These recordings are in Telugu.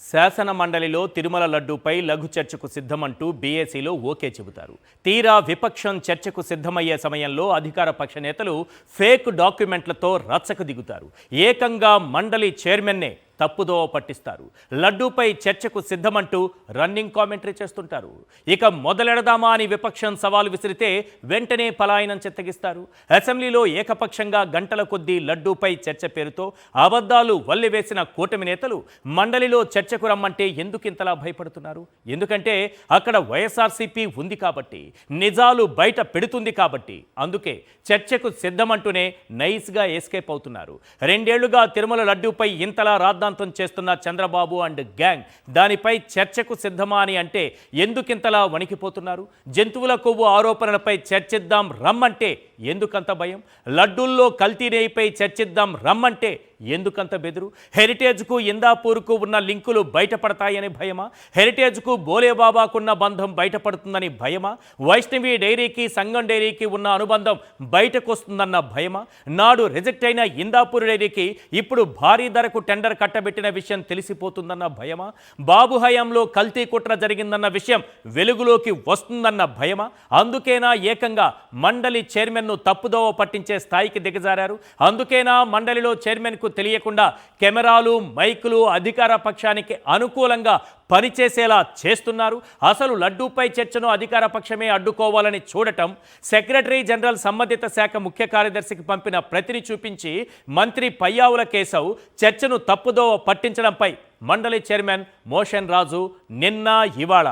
శాసన మండలిలో తిరుమల లడ్డూపై లఘు చర్చకు సిద్ధమంటూ బీఏసీలో ఓకే చెబుతారు. తీరా విపక్షం చర్చకు సిద్ధమయ్యే సమయంలో అధికార పక్ష నేతలు ఫేక్ డాక్యుమెంట్లతో రచ్చకు దిగుతారు. ఏకంగా మండలి చైర్మన్నే తప్పుదోవ పట్టిస్తారు. లడ్డూపై చర్చకు సిద్ధమంటూ రన్నింగ్ కామెంటరీ చేస్తుంటారు. ఇక మొదలెడదామా అని విపక్షం సవాలు విసిరితే వెంటనే పలాయనం చెత్తగిస్తారు. అసెంబ్లీలో ఏకపక్షంగా గంటల కొద్దీ లడ్డూపై చర్చ పేరుతో అబద్ధాలు వల్లివేసిన కూటమి నేతలు మండలిలో చర్చకు రమ్మంటే ఎందుకింతలా భయపడుతున్నారు? ఎందుకంటే అక్కడ వైఎస్ఆర్సీపీ ఉంది కాబట్టి, నిజాలు బయట పెడుతుంది కాబట్టి. అందుకే చర్చకు సిద్ధమంటూనే నైస్గా ఎస్కేప్ అవుతున్నారు. 2 ఏళ్లుగా తిరుమల లడ్డూపై ఇంతలా రాద్దాంతం చేస్తున్న చంద్రబాబు అండ్ గ్యాంగ్ దానిపై చర్చకు సిద్ధమా అని అంటే ఎందుకింతలా వణికిపోతున్నారు? జంతువుల కొవ్వు ఆరోపణలపై చర్చిద్దాం రమ్మంటే ఎందుకంత భయం? లడ్డూల్లో కల్తీ నెయ్యిపై చర్చిద్దాం రమ్మంటే ఎందుకంత బెదురు? హెరిటేజ్కు ఇందాపూర్కు ఉన్న లింకులు బయటపడతాయని భయమా? హెరిటేజ్కు బోలేబాబాకున్న బంధం బయటపడుతుందని భయమా? వైష్ణవి డైరీకి సంగం డైరీకి ఉన్న అనుబంధం బయటకొస్తుందన్న భయమా? నాడు రిజెక్ట్ అయిన ఇందాపూర్ డైరీకి ఇప్పుడు భారీ ధరకు టెండర్ కట్టబెట్టిన విషయం తెలిసిపోతుందన్న భయమా? బాబు హయాంలో కల్తీ కుట్ర జరిగిందన్న విషయం వెలుగులోకి వస్తుందన్న భయమా? అందుకేనా ఏకంగా మండలి చైర్మన్ను తప్పుదోవ పట్టించే స్థాయికి దిగజారారు? అందుకేనా మండలిలో చైర్మన్కు తెలియకుండా కెమెరాలు, మైకులు అధికార పక్షానికి అనుకూలంగా పనిచేసేలా చేస్తున్నారు? అసలు లడ్డూపై చర్చను అధికార పక్షమే అడ్డుకోవాలని చూడటం, సెక్రటరీ జనరల్ సంబంధిత శాఖ ముఖ్య కార్యదర్శికి పంపిన ప్రతిని చూపించి మంత్రి పయ్యావుల కేశవ్ చర్చను తప్పుదోవ పట్టించడంపై మండలి చైర్మన్ మోషన్ రాజు నిన్న ఇవాళ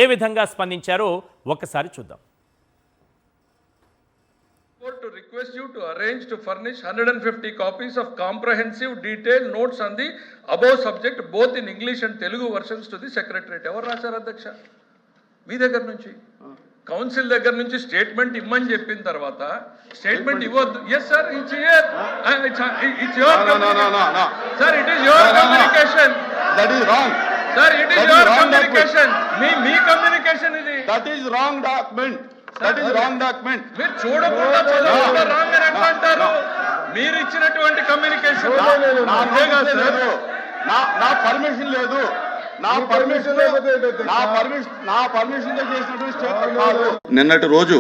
ఏ విధంగా స్పందించారో ఒకసారి చూద్దాం. To request you to arrange to furnish 150 copies of comprehensive detailed notes on the above subject both in English and Telugu versions to the secretariat. ఎవరు రాశారు అధ్యక్ష? మీ దగ్గర నుంచి, కౌన్సిల్ దగ్గర నుంచి స్టేట్మెంట్ ఇమ్మని చెప్పిన తర్వాత స్టేట్మెంట్ ఇవ్వద్దు. Yes sir, it's here, it's your sir, it is your communication. That is wrong sir, it is your communication. మీ కమ్యూనికేషన్ ఇది. That is wrong document. That is wrong document. మీరు చూడకుండా చదవకుండా రాంగ్ అని ఎట్లా అంటారు? మీరు ఇచ్చినటువంటి కమ్యూనికేషన్ నా పర్మిషన్ లేదు. నా పర్మిషన్ చేసినటువంటి స్టేట్మెంట్ కాదు. నిన్నటి రోజు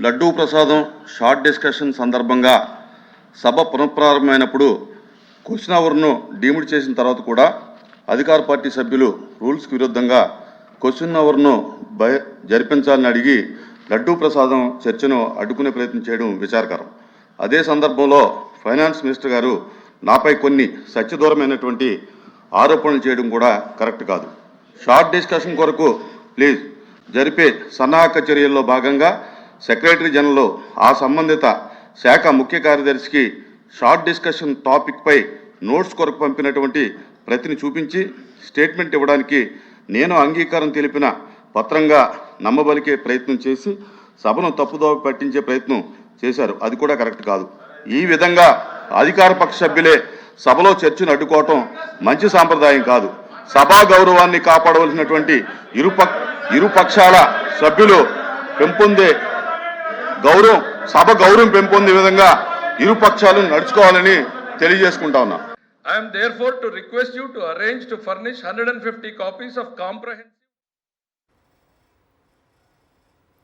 లడ్డూ ప్రసాదం షార్ట్ డిస్కషన్ సందర్భంగా సభ పునఃప్రారంభమైనప్పుడు క్వశ్చన్ అవర్ను డీమ్డ్ చేసిన తర్వాత కూడా అధికార పార్టీ సభ్యులు రూల్స్కి విరుద్ధంగా క్వశ్చన్ అవర్ను జరిపించాలని అడిగి లడ్డూ ప్రసాదం చర్చను అడ్డుకునే ప్రయత్నం చేయడం విచారకరం. అదే సందర్భంలో ఫైనాన్స్ మినిస్టర్ గారు నాపై కొన్ని సత్యదూరమైనటువంటి ఆరోపణలు చేయడం కూడా కరెక్ట్ కాదు. షార్ట్ డిస్కషన్ కొరకు ప్లీజ్ జరిపే సన్నాహక చర్యల్లో భాగంగా సెక్రటరీ జనరల్ ఆ సంబంధిత శాఖ ముఖ్య కార్యదర్శికి షార్ట్ డిస్కషన్ టాపిక్పై నోట్స్ కొరకు పంపినటువంటి ప్రతిని చూపించి స్టేట్మెంట్ ఇవ్వడానికి నేను అంగీకారం తెలిపిన పత్రంగా నమ్మబలికే ప్రయత్నం చేసి సభను తప్పుదోవ పట్టించే ప్రయత్నం చేశారు. అది కూడా కరెక్ట్ కాదు. ఈ విధంగా అధికార పక్ష సభ్యులే సభలో చర్చను అడ్డుకోవటం మంచి సాంప్రదాయం కాదు. సభా గౌరవాన్ని కాపాడవలసినటువంటి ఇరు పక్షాల సభ్యులు పెంపొందే గౌరవం, సభ గౌరవం పెంపొందే విధంగా ఇరు పక్షాలు నడుచుకోవాలని తెలియజేసుకుంటా ఉన్నా. I am therefore to request you to arrange to furnish 150 copies of comprehensive.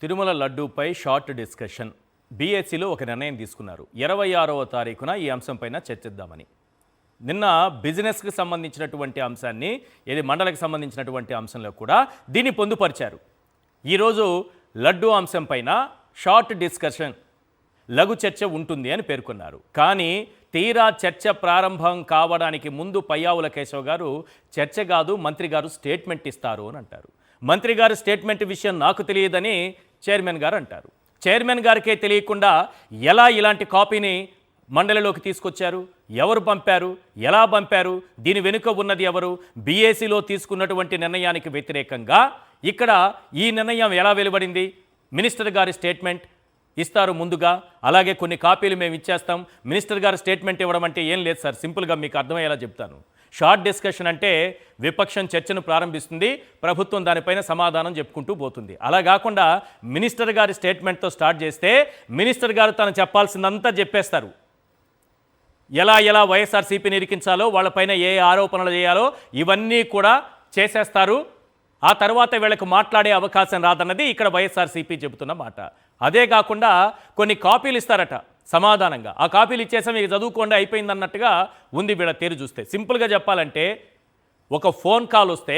Tirumala లడ్డూపై షార్ట్ డిస్కషన్ బీఎస్సీలో ఒక నిర్ణయం తీసుకున్నారు. 26వ తారీఖున ఈ అంశంపైన చర్చిద్దామని. నిన్న బిజినెస్కి సంబంధించినటువంటి అంశాన్ని, ఇది మండలికి సంబంధించినటువంటి అంశంలో కూడా దీన్ని పొందుపరిచారు. ఈరోజు లడ్డూ అంశంపైన షార్ట్ డిస్కషన్, లఘు చర్చ ఉంటుంది అని పేర్కొన్నారు. కానీ తీరా చర్చ ప్రారంభం కావడానికి ముందు పయ్యావుల కేశవ్ గారు చర్చ కాదు, మంత్రి గారు స్టేట్మెంట్ ఇస్తారు అని అంటారు. మంత్రి గారు స్టేట్మెంట్ విషయం నాకు తెలియదని చైర్మన్ గారు అంటారు. చైర్మన్ గారికే తెలియకుండా ఎలా ఇలాంటి కాపీని మండలిలోకి తీసుకొచ్చారు? ఎవరు పంపారు? ఎలా పంపారు? దీని వెనుక ఉన్నది ఎవరు? బీఏసీలో తీసుకున్నటువంటి నిర్ణయానికి వ్యతిరేకంగా ఇక్కడ ఈ నిర్ణయం ఎలా వెలువడింది? మినిస్టర్ గారి స్టేట్మెంట్ ఇస్తారు ముందుగా, అలాగే కొన్ని కాపీలు మేము ఇచ్చేస్తాం. మినిస్టర్ గారు స్టేట్మెంట్ ఇవ్వడం అంటే ఏం లేదు సార్, సింపుల్గా మీకు అర్థమయ్యేలా చెప్తాను. షార్ట్ డిస్కషన్ అంటే విపక్షం చర్చను ప్రారంభిస్తుంది, ప్రభుత్వం దానిపైన సమాధానం చెప్పుకుంటూ పోతుంది. అలా కాకుండా మినిస్టర్ గారి స్టేట్మెంట్తో స్టార్ట్ చేస్తే మినిస్టర్ గారు తను చెప్పాల్సిందంతా చెప్పేస్తారు. ఎలా వైఎస్ఆర్సీపీని ఇరికించాలో, వాళ్ళపైన ఏ ఆరోపణలు చేయాలో ఇవన్నీ కూడా చేసేస్తారు. ఆ తర్వాత వీళ్ళకు మాట్లాడే అవకాశం రాదన్నది ఇక్కడ వైఎస్ఆర్సీపీ చెబుతున్న మాట. అదే కాకుండా కొన్ని కాపీలు ఇస్తారట సమాధానంగా. ఆ కాపీలు ఇచ్చేసాం, మీకు చదువుకోండి అయిపోయిందన్నట్టుగా ఉంది వీళ్ళ తీరు చూస్తే. సింపుల్గా చెప్పాలంటే ఒక ఫోన్ కాల్ వస్తే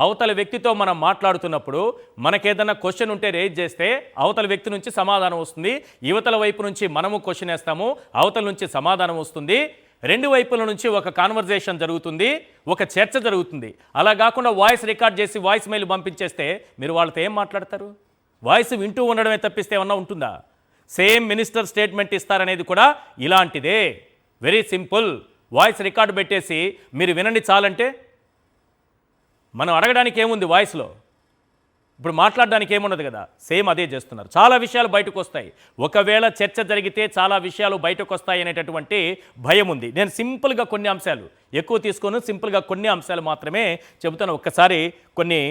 అవతల వ్యక్తితో మనం మాట్లాడుతున్నప్పుడు మనకేదన్నా క్వశ్చన్ ఉంటే రేజ్ చేస్తే అవతల వ్యక్తి నుంచి సమాధానం వస్తుంది, యువతల వైపు నుంచి మనము క్వశ్చన్ వేస్తాము, అవతల నుంచి సమాధానం వస్తుంది, రెండు వైపుల నుంచి ఒక కాన్వర్జేషన్ జరుగుతుంది, ఒక చర్చ జరుగుతుంది. అలా కాకుండా వాయిస్ రికార్డ్ చేసి వాయిస్ మెయిల్ పంపించేస్తే మీరు వాళ్ళతో ఏం మాట్లాడతారు? వాయిస్ వింటూ ఉండడమే తప్పిస్తే ఏమన్నా ఉంటుందా? సేమ్ మినిస్టర్ స్టేట్మెంట్ ఇస్తారనేది కూడా ఇలాంటిదే. Very simple. వాయిస్ రికార్డు పెట్టేసి మీరు వినండి చాలంటే మనం అడగడానికి ఏముంది వాయిస్లో? ఇప్పుడు మాట్లాడడానికి ఏమున్నది కదా. సేమ్ అదే చేస్తున్నారు. చాలా విషయాలు బయటకు వస్తాయి. ఒకవేళ చర్చ జరిగితే చాలా విషయాలు బయటకు వస్తాయి అనేటటువంటి భయం ఉంది. నేను సింపుల్గా కొన్ని అంశాలు ఎక్కువ తీసుకొని సింపుల్గా కొన్ని అంశాలు మాత్రమే చెబుతాను. ఒక్కసారి కొన్ని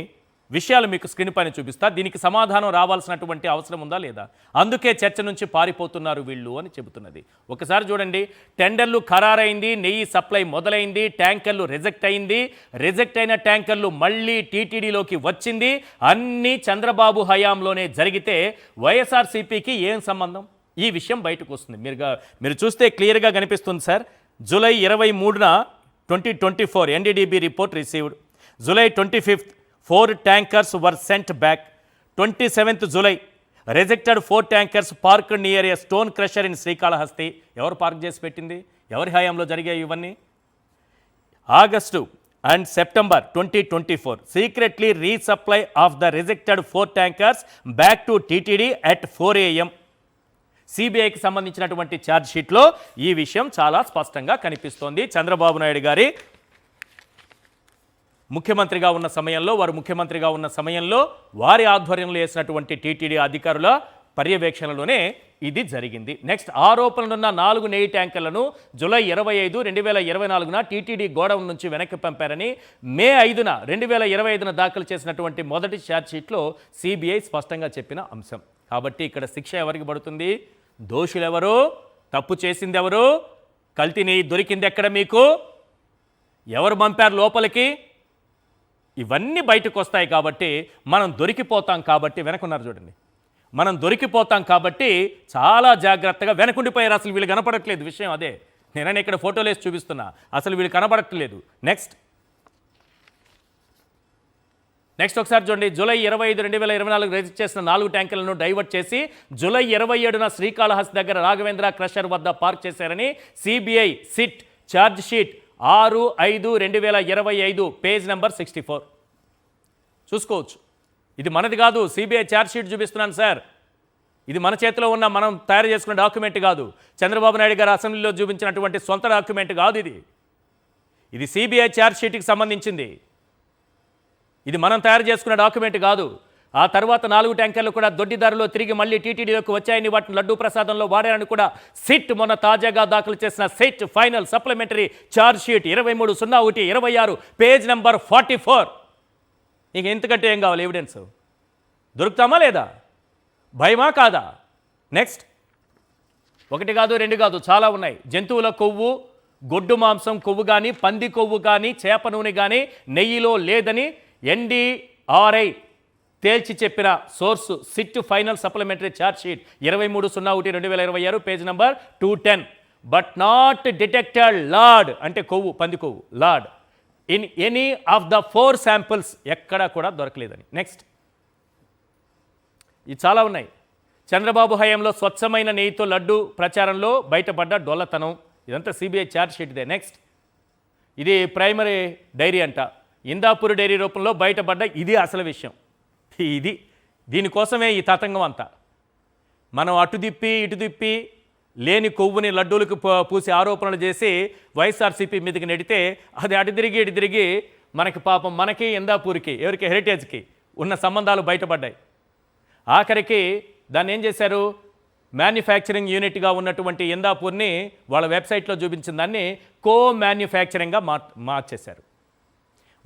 విషయాలు మీకు స్క్రీన్ పైన చూపిస్తా. దీనికి సమాధానం రావాల్సినటువంటి అవసరం ఉందా లేదా? అందుకే చర్చ నుంచి పారిపోతున్నారు వీళ్ళు అని చెబుతున్నది. ఒకసారి చూడండి. టెండర్లు ఖరారైంది, నెయ్యి సప్లై మొదలైంది, ట్యాంకర్లు రిజెక్ట్ అయింది, రిజెక్ట్ అయిన ట్యాంకర్లు మళ్ళీ టీటీడీలోకి వచ్చింది. అన్నీ చంద్రబాబు హయాంలోనే జరిగితే వైఎస్ఆర్సీపీకి ఏం సంబంధం? ఈ విషయం బయటకు వస్తుంది. మీరు చూస్తే క్లియర్గా కనిపిస్తుంది సార్. జూలై 23న 2024 NDDB report received. July 25th 4 tankers were sent back. 27th July, rejected 4 tankers parked near a stone crusher in Srikalahasti. ఎవరు పార్క్ చేసి పెట్టింది? ఎవరి హయాంలో జరిగాయి ఇవన్నీ? August and September 2024, secretly resupply of the rejected 4 tankers back to TTD at 4 AM. సిబిఐకి సంబంధించినటువంటి ఛార్జ్ షీట్లో ఈ విషయం చాలా స్పష్టంగా కనిపిస్తోంది. చంద్రబాబు నాయుడు గారి ముఖ్యమంత్రిగా ఉన్న సమయంలో వారి ఆధ్వర్యంలో వేసినటువంటి టీటీడీ అధికారుల పర్యవేక్షణలోనే ఇది జరిగింది. నెక్స్ట్, ఆరోపణలున్న 4 నెయ్యి ట్యాంకర్లను జూలై 25, 2024న టీటీడీ గోడౌన్ నుంచి వెనక్కి పంపారని మే 5న 2025న దాఖలు చేసినటువంటి మొదటి ఛార్జ్ షీట్లో సిబిఐ స్పష్టంగా చెప్పిన అంశం. కాబట్టి ఇక్కడ శిక్ష ఎవరికి పడుతుంది? దోషులెవరు? తప్పు చేసింది ఎవరు? కల్తీ నెయ్యి దొరికింది ఎక్కడ మీకు? ఎవరు పంపారు లోపలికి? ఇవన్నీ బయటకు వస్తాయి. కాబట్టి మనం దొరికిపోతాం. కాబట్టి వెనకున్నారు చూడండి, మనం దొరికిపోతాం కాబట్టి చాలా జాగ్రత్తగా వెనకుండిపోయారు. అసలు వీళ్ళు కనపడట్లేదు. విషయం అదే. నేనైనా ఇక్కడ ఫోటోలు వేసి చూపిస్తున్నా, అసలు వీళ్ళు కనపడట్లేదు. నెక్స్ట్ ఒకసారి చూడండి. జూలై 25, 2024 రిజిస్టర్ చేసిన 4 ట్యాంకర్లను డైవర్ట్ చేసి జూలై 27న శ్రీకాళహస్తి దగ్గర రాఘవేంద్ర క్రషర్ వద్ద పార్క్ చేశారని CBI SIT charge sheet 6/5/2025 page number 64 చూసుకోవచ్చు. ఇది మనది కాదు. సిబిఐ ఛార్జ్ షీట్ చూపిస్తున్నాను సార్. ఇది మన చేతిలో ఉన్న మనం తయారు చేసుకున్న డాక్యుమెంట్ కాదు. చంద్రబాబు నాయుడు గారు అసెంబ్లీలో చూపించినటువంటి సొంత డాక్యుమెంట్ కాదు. ఇది సిబిఐ ఛార్జ్ షీట్కి సంబంధించింది. ఇది మనం తయారు చేసుకున్న డాక్యుమెంట్ కాదు. ఆ తర్వాత 4 ట్యాంకర్లు కూడా దొడ్డిదారిలో తిరిగి మళ్ళీ టీటీడీలోకి వచ్చాయని, వాటిని లడ్డూ ప్రసాదంలో వాడారని కూడా సిట్ మొన్న తాజాగా దాఖలు చేసిన SIT final supplementary charge sheet 23/01/26 page number 44. ఇంక ఎంతకంటే ఏం కావాలి? ఎవిడెన్స్ దొరుకుతామా లేదా? భయమా కాదా? నెక్స్ట్, 1 కాదు 2 కాదు, చాలా ఉన్నాయి. జంతువుల కొవ్వు, గొడ్డు మాంసం కొవ్వు కానీ, పంది కొవ్వు కానీ, చేప నూనె కానీ నెయ్యిలో లేదని NDRI తేల్చి చెప్పిన source SIT final supplementary charge sheet 23/01/2026 page number 210. But not detected lord అంటే కొవ్వు, పంది కొవ్వు, lord in any of the 4 samples ఎక్కడా కూడా దొరకలేదని. నెక్స్ట్, ఇది చాలా ఉన్నాయి. చంద్రబాబు హయాంలో స్వచ్ఛమైన నెయ్యితో లడ్డు ప్రచారంలో బయటపడ్డ డొల్లతనం. ఇదంతా సిబిఐ ఛార్జ్ షీట్దే. నెక్స్ట్, ఇది ప్రైమరీ డైరీ అంట. ఇందాపూర్ డైరీ రూపంలో బయటపడ్డ ఇది అసలు విషయం. దీనికోసమే ఈ తతంగం అంతా. మనం అటు దిప్పి ఇటు దిప్పి లేని కొవ్వుని లడ్డూలకు పూసి ఆరోపణలు చేసి వైఎస్ఆర్సీపీ మీదకి నెడితే అది అటు తిరిగి ఇటు తిరిగి మనకి పాపం మనకి ఇందాపూర్కి ఎవరికి హెరిటేజ్కి ఉన్న సంబంధాలు బయటపడ్డాయి. ఆఖరికి దాన్ని ఏం చేశారు? మ్యానుఫ్యాక్చరింగ్ యూనిట్గా ఉన్నటువంటి ఇందాపూర్ని వాళ్ళ వెబ్సైట్లో చూపించిన దాన్ని కో మ్యానుఫ్యాక్చరింగ్గా మార్చేశారు.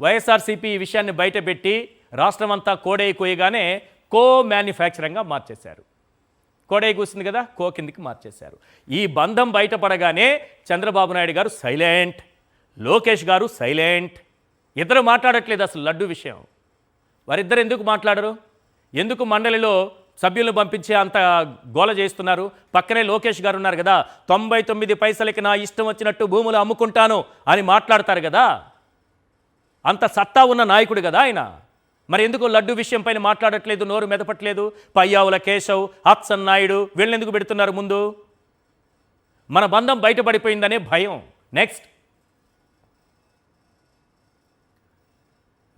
వైఎస్ఆర్సీపీ ఈ విషయాన్ని బయటపెట్టి రాష్ట్రం అంతా కోడై కోయగానే కో మ్యానుఫ్యాక్చరింగ్గా మార్చేశారు. కోడై కూసింది కదా, కో కిందికి మార్చేశారు. ఈ బంధం బయటపడగానే చంద్రబాబు నాయుడు గారు సైలెంట్, లోకేష్ గారు సైలెంట్. ఇద్దరు మాట్లాడట్లేదు అసలు లడ్డు విషయం. వారిద్దరు ఎందుకు మాట్లాడరు? ఎందుకు మండలిలో సభ్యులను పంపించి అంత గోల చేస్తున్నారు? పక్కనే లోకేష్ గారు ఉన్నారు కదా, 99 పైసలకి నా ఇష్టం వచ్చినట్టు భూములు అమ్ముకుంటాను అని మాట్లాడతారు కదా, అంత సత్తా ఉన్న నాయకుడు కదా ఆయన. మరి ఎందుకు లడ్డు విషయం పైన మాట్లాడట్లేదు, నోరు మెదపట్లేదు? పయ్యావుల కేశవ్, హత్సన్ నాయుడు వీళ్ళని ఎందుకు పెడుతున్నారు ముందు? మన బంధం బయటపడిపోయిందనే భయం. నెక్స్ట్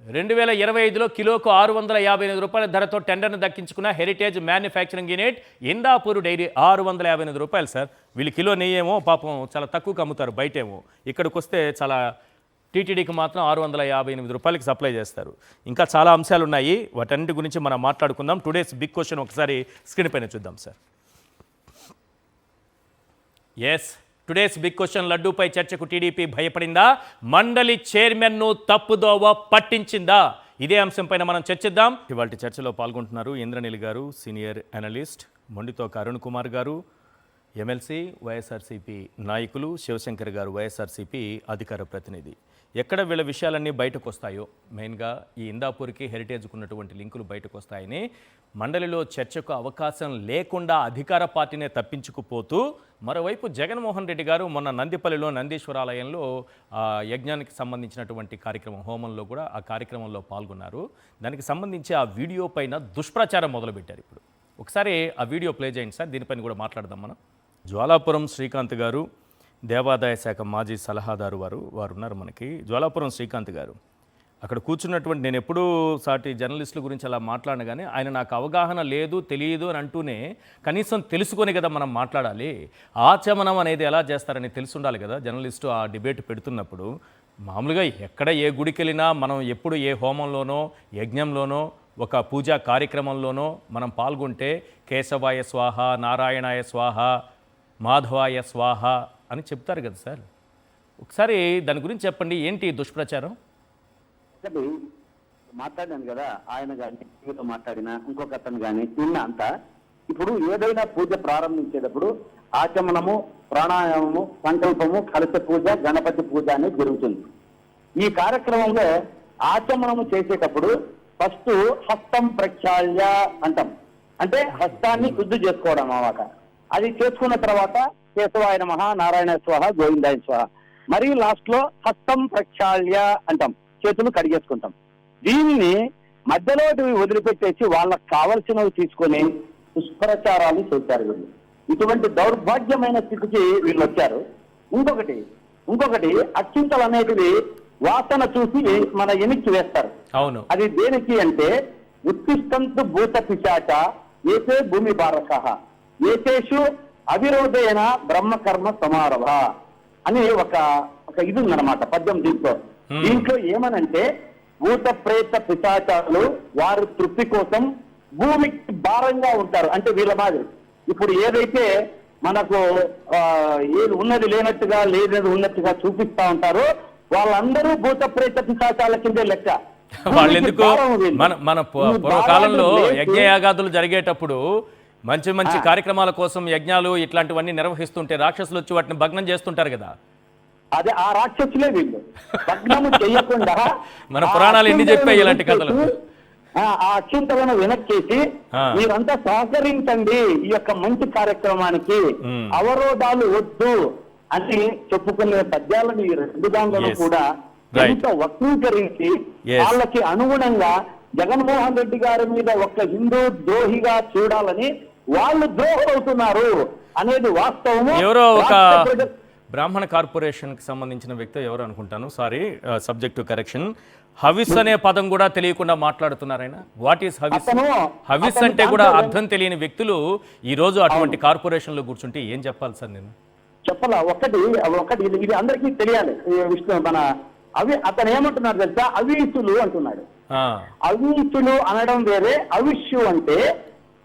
2025లో కిలోకు 658 రూపాయల ధరతో టెండర్ను దక్కించుకున్న Heritage manufacturing unit Indapur dairy 658 రూపాయలు సార్. వీళ్ళు కిలో నెయ్యేమో పాపం చాలా తక్కువకి అమ్ముతారు బయటేమో, ఇక్కడికి వస్తే చాలా టీటీడీకి మాత్రం 658 రూపాయలకి సప్లై చేస్తారు. ఇంకా చాలా అంశాలు ఉన్నాయి, వాటన్నిటి గురించి మనం మాట్లాడుకుందాం. టుడేస్ బిగ్ క్వశ్చన్ ఒకసారి స్క్రీన్ పైన చూద్దాం sir. Yes, today's big question, లడ్డూపై చర్చకు టీడీపీ భయపడిందా? మండలి చైర్మన్ను తప్పుదోవ పట్టించిందా? ఇదే అంశంపైన మనం చర్చిద్దాం. ఇవాళ చర్చలో పాల్గొంటున్నారు ఇంద్రనీల్ గారు, సీనియర్ అనలిస్ట్, మొండితోక అరుణ్ కుమార్ గారు, ఎమ్మెల్సీ, వైఎస్ఆర్సీపీ నాయకులు, శివశంకర్ గారు, వైఎస్ఆర్సీపీ అధికార ప్రతినిధి. ఎక్కడ వీళ్ళ విషయాలన్నీ బయటకు వస్తాయో, మెయిన్గా ఈ ఇందాపూర్కి హెరిటేజ్కు ఉన్నటువంటి లింకులు బయటకు వస్తాయని, మండలిలో చర్చకు అవకాశం లేకుండా అధికార పార్టీనే తప్పించుకుపోతూ, మరోవైపు జగన్మోహన్ రెడ్డి గారు మొన్న నందిపల్లిలో నందీశ్వరాలయంలో యజ్ఞానికి సంబంధించినటువంటి కార్యక్రమం, హోమంలో కూడా ఆ కార్యక్రమంలో పాల్గొన్నారు. దానికి సంబంధించి ఆ వీడియో పైన దుష్ప్రచారం మొదలుపెట్టారు. ఇప్పుడు ఒకసారి ఆ వీడియో ప్లే చేయండి సార్, దీనిపైన కూడా మాట్లాడదాం మనం. జ్వాలాపురం శ్రీకాంత్ గారు, దేవాదాయ శాఖ మాజీ సలహాదారు వారు ఉన్నారు మనకి. జ్వాలాపురం శ్రీకాంత్ గారు అక్కడ కూర్చున్నటువంటి, నేను ఎప్పుడూ సాటి జర్నలిస్టుల గురించి అలా మాట్లాడిన కానీ ఆయన నాకు అవగాహన లేదు, తెలియదు అని అంటూనే కనీసం తెలుసుకొని కదా మనం మాట్లాడాలి. ఆచమనం అనేది ఎలా చేస్తారని తెలిసి ఉండాలి కదా జర్నలిస్టు ఆ డిబేట్ పెడుతున్నప్పుడు. మామూలుగా ఎక్కడ ఏ గుడికి వెళ్ళినా మనం ఎప్పుడు ఏ హోమంలోనో యజ్ఞంలోనో ఒక పూజా కార్యక్రమంలోనో మనం పాల్గొంటే కేశవాయ స్వాహ, నారాయణాయ స్వాహ, మాధవాయ స్వాహ అని చెప్తారు కదా సార్. ఒకసారి దాని గురించి చెప్పండి, ఏంటి దుష్ప్రచారం? మాట్లాడాను కదా, ఆయన కానీ మాట్లాడిన ఇంకొక అతను కానీ నిన్న అంతా. ఇప్పుడు ఏదైనా పూజ ప్రారంభించేటప్పుడు ఆచమనము, ప్రాణాయామము, సంకల్పము, కలశ పూజ, గణపతి పూజ అనేది జరుగుతుంది. ఈ కార్యక్రమంలో ఆచమనము చేసేటప్పుడు ఫస్ట్ హస్తం ప్రక్షాళ్య అంటాం, అంటే హస్తాన్ని శుద్ధి చేసుకోవడం అన్నమాట. అది చేసుకున్న తర్వాత కేశవాయ నమః, నారాయణ స్వాహ, గోవిందాయ స్వాహ. మరి లాస్ట్ లో హస్తం ప్రక్షాళ్య అంటాం, చేతులు కడిగేసుకుంటాం. దీన్ని మధ్యలో వదిలిపెట్టేసి వాళ్ళకి కావలసినవి తీసుకొని దుష్ప్రచారాలు చేశారు వీళ్ళు. ఇటువంటి దౌర్భాగ్యమైన స్థితికి వీళ్ళు వచ్చారు. ఇంకొకటి అత్యుంతలు అనేటివి వాసన చూసి మన ఎనిక్కి వేస్తారు. అవును, అది దేనికి అంటే ఉత్తిష్టంతు భూత పిశాచ ఏతే భూమి భారసః ఏతేషు అవిరోధేన బ్రహ్మకర్మ సమారభ అని ఒక ఇది ఉందన్నమాట పద్యం. దీంట్లో ఏమనంటే భూత ప్రేత పిశాచాలు వారి తృప్తి కోసం భూమికి భారంగా ఉంటారు. అంటే వీళ్ళ మాదిరి ఇప్పుడు ఏదైతే మనకు ఏది ఉన్నది లేనట్టుగా, లేనిది ఉన్నట్టుగా చూపిస్తా ఉంటారో వాళ్ళందరూ భూత ప్రేత పిశాచాల కిందే లెక్క. వాళ్ళెందుకు మన పూర్వకాలంలో యజ్ఞయాగాదులు జరిగేటప్పుడు మంచి కార్యక్రమాల కోసం యజ్ఞాలు ఇట్లాంటివన్నీ నిర్వహిస్తుంటే రాక్షసులు వచ్చి వాటిని భగ్నం చేస్తుంటారు కదా. అదే ఆ రాక్షసులే వీళ్ళు. భగ్నము చేయకుండా మన పురాణాలు ఎన్ని చెప్పాయి ఇలాంటి కథలు. ఆ అక్షింతలను వెనక్కేసి మీరంతా సహకరించండి ఈ యొక్క మంచి కార్యక్రమానికి, అవరోధాలు వద్దు అని చెప్పుకునే పద్యాలను ఈ రెండు దాంట్లో కూడా ఎంత వక్రీకరించి వాళ్ళకి అనుగుణంగా జగన్మోహన్ రెడ్డి గారి మీద ఒక హిందూ ద్రోహిగా చూడాలని వాళ్ళు ద్రోహులవుతున్నారు అనేది వాస్తవము. ఎవరో ఒక బ్రాహ్మణ కార్పొరేషన్ కి సంబంధించిన వ్యక్తి ఎవరు అనుకుంటాను, సారీ సబ్జెక్ట్ టు కరెక్షన్, హవిస్ అనే పదం కూడా తెలియకుండా మాట్లాడుతున్నారైనా. What is హవిస్? హవిస్ అంటే కూడా అర్థం తెలియని వ్యక్తులు ఈ రోజు అటువంటి కార్పొరేషన్ లో కూర్చుంటే ఏం చెప్పాలి సార్? నేను చెప్పాలా? ఒకటి ఇది అందరికీ తెలియాలి. విష్ణు మన అతను ఏమంటున్నారు తెలుసా, అవీసులు అంటున్నాడు. అవీసులు అనడం వేరే, అవిష్యు అంటే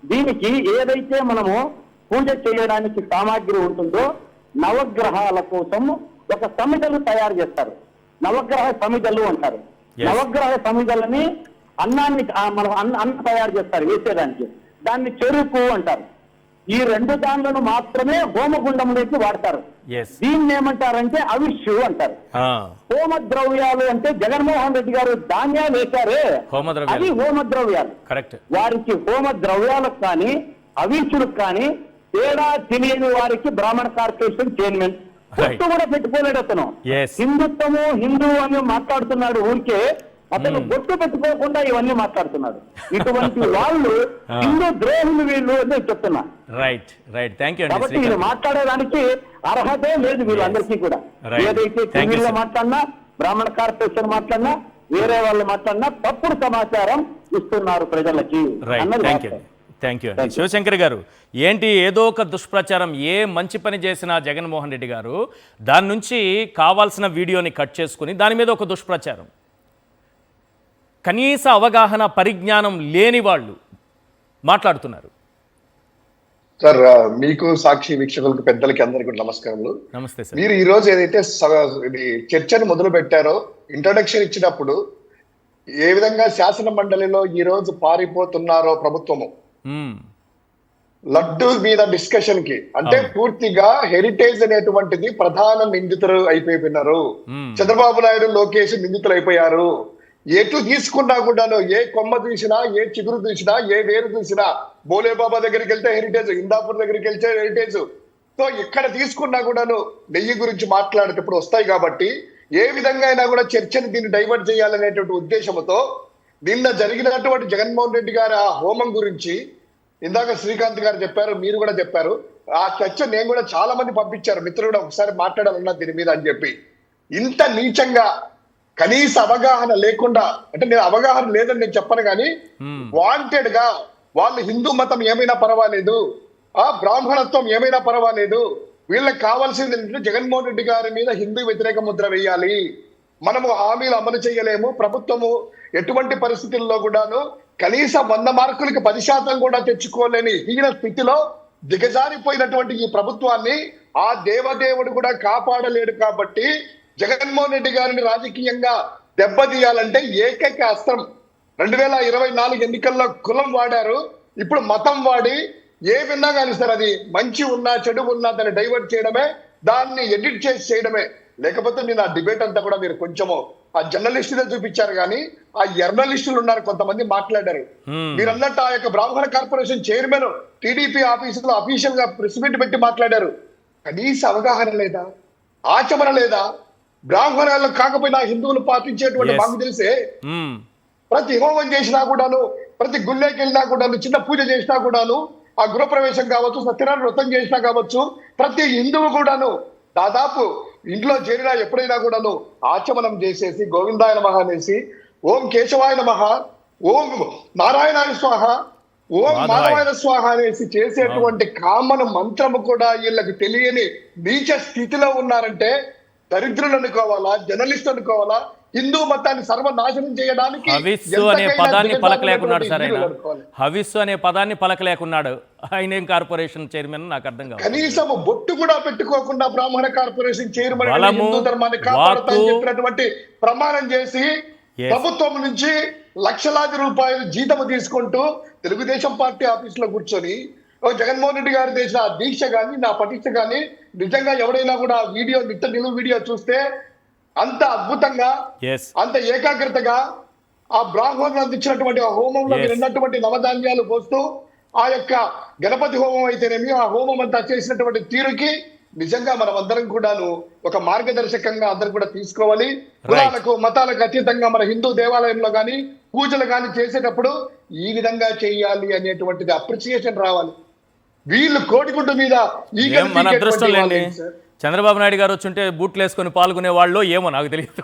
దీనికి ఏదైతే మనము పూజ చేయడానికి సామాగ్రి ఉంటుందో నవగ్రహాల కోసం ఒక సమిధలు తయారు చేస్తారు. నవగ్రహ సమిధలు అంటారు. నవగ్రహ సమిధలని అన్నాన్ని మనం అన్నం తయారు చేస్తారు వేసేదానికి, దాన్ని చెరుకు అంటారు. ఈ 2 దాన్లను మాత్రమే హోమగుండంలోకి వాడతారు. ఎస్. దీన్ని ఏమంటారంటే అవిష్యు అంటారు. హోమ ద్రవ్యాలు అంటే జగన్మోహన్ రెడ్డి గారు ధాన్యాలు వేశారే, అది హోమ ద్రవ్యాలు. కరెక్ట్. వారికి హోమ ద్రవ్యాలకు కానీ అవిష్యులకు కానీ తేడా తెలియని వారికి బ్రాహ్మణ కార్పొరేషన్ చైర్మన్ పొట్టు కూడా పెట్టుకోలేడు అతను. హిందుత్వము హిందూ అని మాట్లాడుతున్నాడు ఊరికే, అతను బొట్టు పెట్టుకోకుండా ఇవన్నీ మాట్లాడుతున్నాడు. ఇటువంటి వాళ్ళు హిందూ ద్రోహులు వీళ్ళు అని నేను చెప్తున్నా. Right right thank you. కాబట్టి ఇది మాట్లాడడానికి అర్హతే లేదు వీళ్ళందరికీ కూడా. ఏదైతే టీవీలో మాట్లాడినా, బ్రాహ్మణ కార్పొరేషన్ మాట్లాడినా, వేరే వాళ్ళు మాట్లాడినా తప్పుడు సమాచారం ఇస్తున్నారు ప్రజలకి అన్నది. Thank you. శివశంకర్ గారు, ఏంటి ఏదో ఒక దుష్ప్రచారం, ఏ మంచి పని చేసినా జగన్మోహన్ రెడ్డి గారు దాని నుంచి కావాల్సిన వీడియోని కట్ చేసుకుని దాని మీద ఒక దుష్ప్రచారం, కనీస అవగాహన పరిజ్ఞానం లేని వాళ్ళు మాట్లాడుతున్నారు. సార్, మీకు సాక్షి వీక్షకులకు పెద్దలకి అందరికీ నమస్కారములు. నమస్తే సార్. మీరు ఈ రోజు ఏదైతే ఇది చర్చను మొదలు పెట్టారో, ఇంట్రడక్షన్ ఇచ్చినప్పుడు ఏ విధంగా శాసన మండలిలో ఈ రోజు పారిపోతున్నారో ప్రభుత్వము లడ్డు మీద డిస్కషన్ కి, అంటే పూర్తిగా హెరిటేజ్ అనేటువంటిది ప్రధాన నిందితులు అయిపోయినారు. చంద్రబాబు నాయుడు, లోకేష్ నిందితులు అయిపోయారు. ఎటు తీసుకున్నా కూడాను, ఏ కొమ్మ చూసినా, ఏ చిగురు చూసినా, ఏ వేరు చూసినా, బోలేబాబా దగ్గరికి వెళ్తే హెరిటేజ్, ఇందాపూర్ దగ్గరికి వెళ్తే హెరిటేజ్. సో ఎక్కడ తీసుకున్నా కూడాను నెయ్యి గురించి మాట్లాడేటప్పుడు వస్తాయి. కాబట్టి ఏ విధంగా అయినా కూడా చర్చను దీన్ని డైవర్ట్ చేయాలనేటువంటి ఉద్దేశంతో నిన్న జరిగినటువంటి జగన్మోహన్ రెడ్డి గారి ఆ హోమం గురించి ఇందాక శ్రీకాంత్ గారు చెప్పారు, మీరు కూడా చెప్పారు. ఆ చర్చ నేను కూడా చాలా మంది పంపించారు, మిత్రులు కూడా ఒకసారి మాట్లాడాలన్నా దీని మీద అని చెప్పి. ఇంత నీచంగా కనీస అవగాహన లేకుండా, అంటే నేను అవగాహన లేదని నేను చెప్పను కానీ వాంటెడ్ గా వాళ్ళు హిందూ మతం ఏమైనా పర్వాలేదు, ఆ బ్రాహ్మణత్వం ఏమైనా పర్వాలేదు, వీళ్ళకి కావాల్సింది ఏంటంటే జగన్మోహన్ రెడ్డి గారి మీద హిందూ వ్యతిరేక ముద్ర వేయాలి, మనము హామీలు అమలు చేయలేము, ప్రభుత్వము ఎటువంటి పరిస్థితుల్లో కూడాను కనీసం 100 మార్కులకి 10% కూడా తెచ్చుకోలేని హీన స్థితిలో దిగజారిపోయినటువంటి ఈ ప్రభుత్వాన్ని ఆ దేవదేవుడు కూడా కాపాడలేడు. కాబట్టి జగన్మోహన్ రెడ్డి గారిని రాజకీయంగా దెబ్బతీయాలంటే ఏకైక అస్త్రం 2024 ఎన్నికల్లో కులం వాడారు, ఇప్పుడు మతం వాడి ఏ విన్నా కానీ సార్, అది మంచి ఉన్నా చెడు ఉన్నా దాన్ని డైవర్ట్ చేయడమే, దాన్ని ఎడిట్ చేసి చేయడమే. లేకపోతే నేను ఆ డిబేట్ అంతా కూడా మీరు కొంచెము ఆ జర్నలిస్టులే చూపించారు కానీ ఆ జర్నలిస్టులు ఉన్నారు కొంతమంది మాట్లాడారు. మీరు అన్నట్టు ఆ యొక్క బ్రాహ్మణ కార్పొరేషన్ చైర్మన్ టీడీపీ ఆఫీసులో అఫీషియల్ గా ప్రెస్ మీట్ పెట్టి మాట్లాడారు. కనీస అవగాహన లేదా, ఆచమన లేదా? బ్రాహ్మణాలకు కాకపోయినా హిందువులు పాటించేటువంటి మాకు తెలిసే ప్రతి హోమం చేసినా కూడాను, ప్రతి గుళ్ళకి వెళ్ళినా కూడాను, చిన్న పూజ చేసినా కూడాను, ఆ గృహప్రవేశం కావచ్చు, సత్యనారాయణ వ్రతం చేసినా కావచ్చు, ప్రతి హిందువు కూడాను దాదాపు ఇంట్లో చేరినా ఎప్పుడైనా కూడాను ఆచమనం చేసేసి గోవిందాయ నమః అనేసి, ఓం కేశవాయ నమః, ఓం నారాయణాయ స్వాహ, ఓం మాధవాయ స్వాహ అనేసి చేసేటువంటి కామన్ మంత్రము కూడా వీళ్ళకి తెలియని నీచ స్థితిలో ఉన్నారంటే దరిద్రులు అనుకోవాలా, జర్నలిస్ట్ అనుకోవాలా? హిందూ మతాన్ని సర్వనాశనం చేయడానికి హవిస్సు అనే పదాన్ని పలకలేకున్నాడు సార్ ఆయన. హవిస్సు అనే పదాన్ని పలకలేకున్నాడు ఆయన. ఏం కార్పొరేషన్ చైర్మన్ నాకు అర్థం కాదు. కనీసం బొట్టు కూడా పెట్టుకోకుండా బ్రాహ్మణ కార్పొరేషన్ చైర్మన్ హిందూ ధర్మాన్ని కాపాడుతామని చెప్పినటువంటి ప్రమాణం చేసి ప్రభుత్వం నుంచి లక్షలాది రూపాయలు జీతము తీసుకుంటూ తెలుగుదేశం పార్టీ ఆఫీస్ లో కూర్చొని జగన్మోహన్ రెడ్డి గారు చేసిన ఆ దీక్ష కానీ, నా ప్రతిష్ట కానీ నిజంగా ఎవడైనా కూడా వీడియో నిలువు వీడియో చూస్తే అంత అద్భుతంగా, అంత ఏకాగ్రతగా ఆ బ్రాహ్మణులు అందించినటువంటి ఆ హోమంలో మీరు ఉన్నటువంటి నవధాన్యాలు పోస్తూ ఆ యొక్క గణపతి హోమం అయితేనేమి ఆ హోమం అంతా చేసినటువంటి తీరుకి నిజంగా మనం అందరం కూడాను ఒక మార్గదర్శకంగా అందరం కూడా తీసుకోవాలి. కులాలకు మతాలకు అతీతంగా మన హిందూ దేవాలయంలో కానీ పూజలు కానీ చేసేటప్పుడు ఈ విధంగా చేయాలి అనేటువంటిది అప్రిసియేషన్ రావాలి. వీళ్ళు కోడిగుడ్డు మీద మన అదృష్టం లేండి. చంద్రబాబు నాయుడు గారు వచ్చుంటే బూట్లు వేసుకొని పాల్గొనే వాళ్ళు ఏమో నాకు తెలియదు.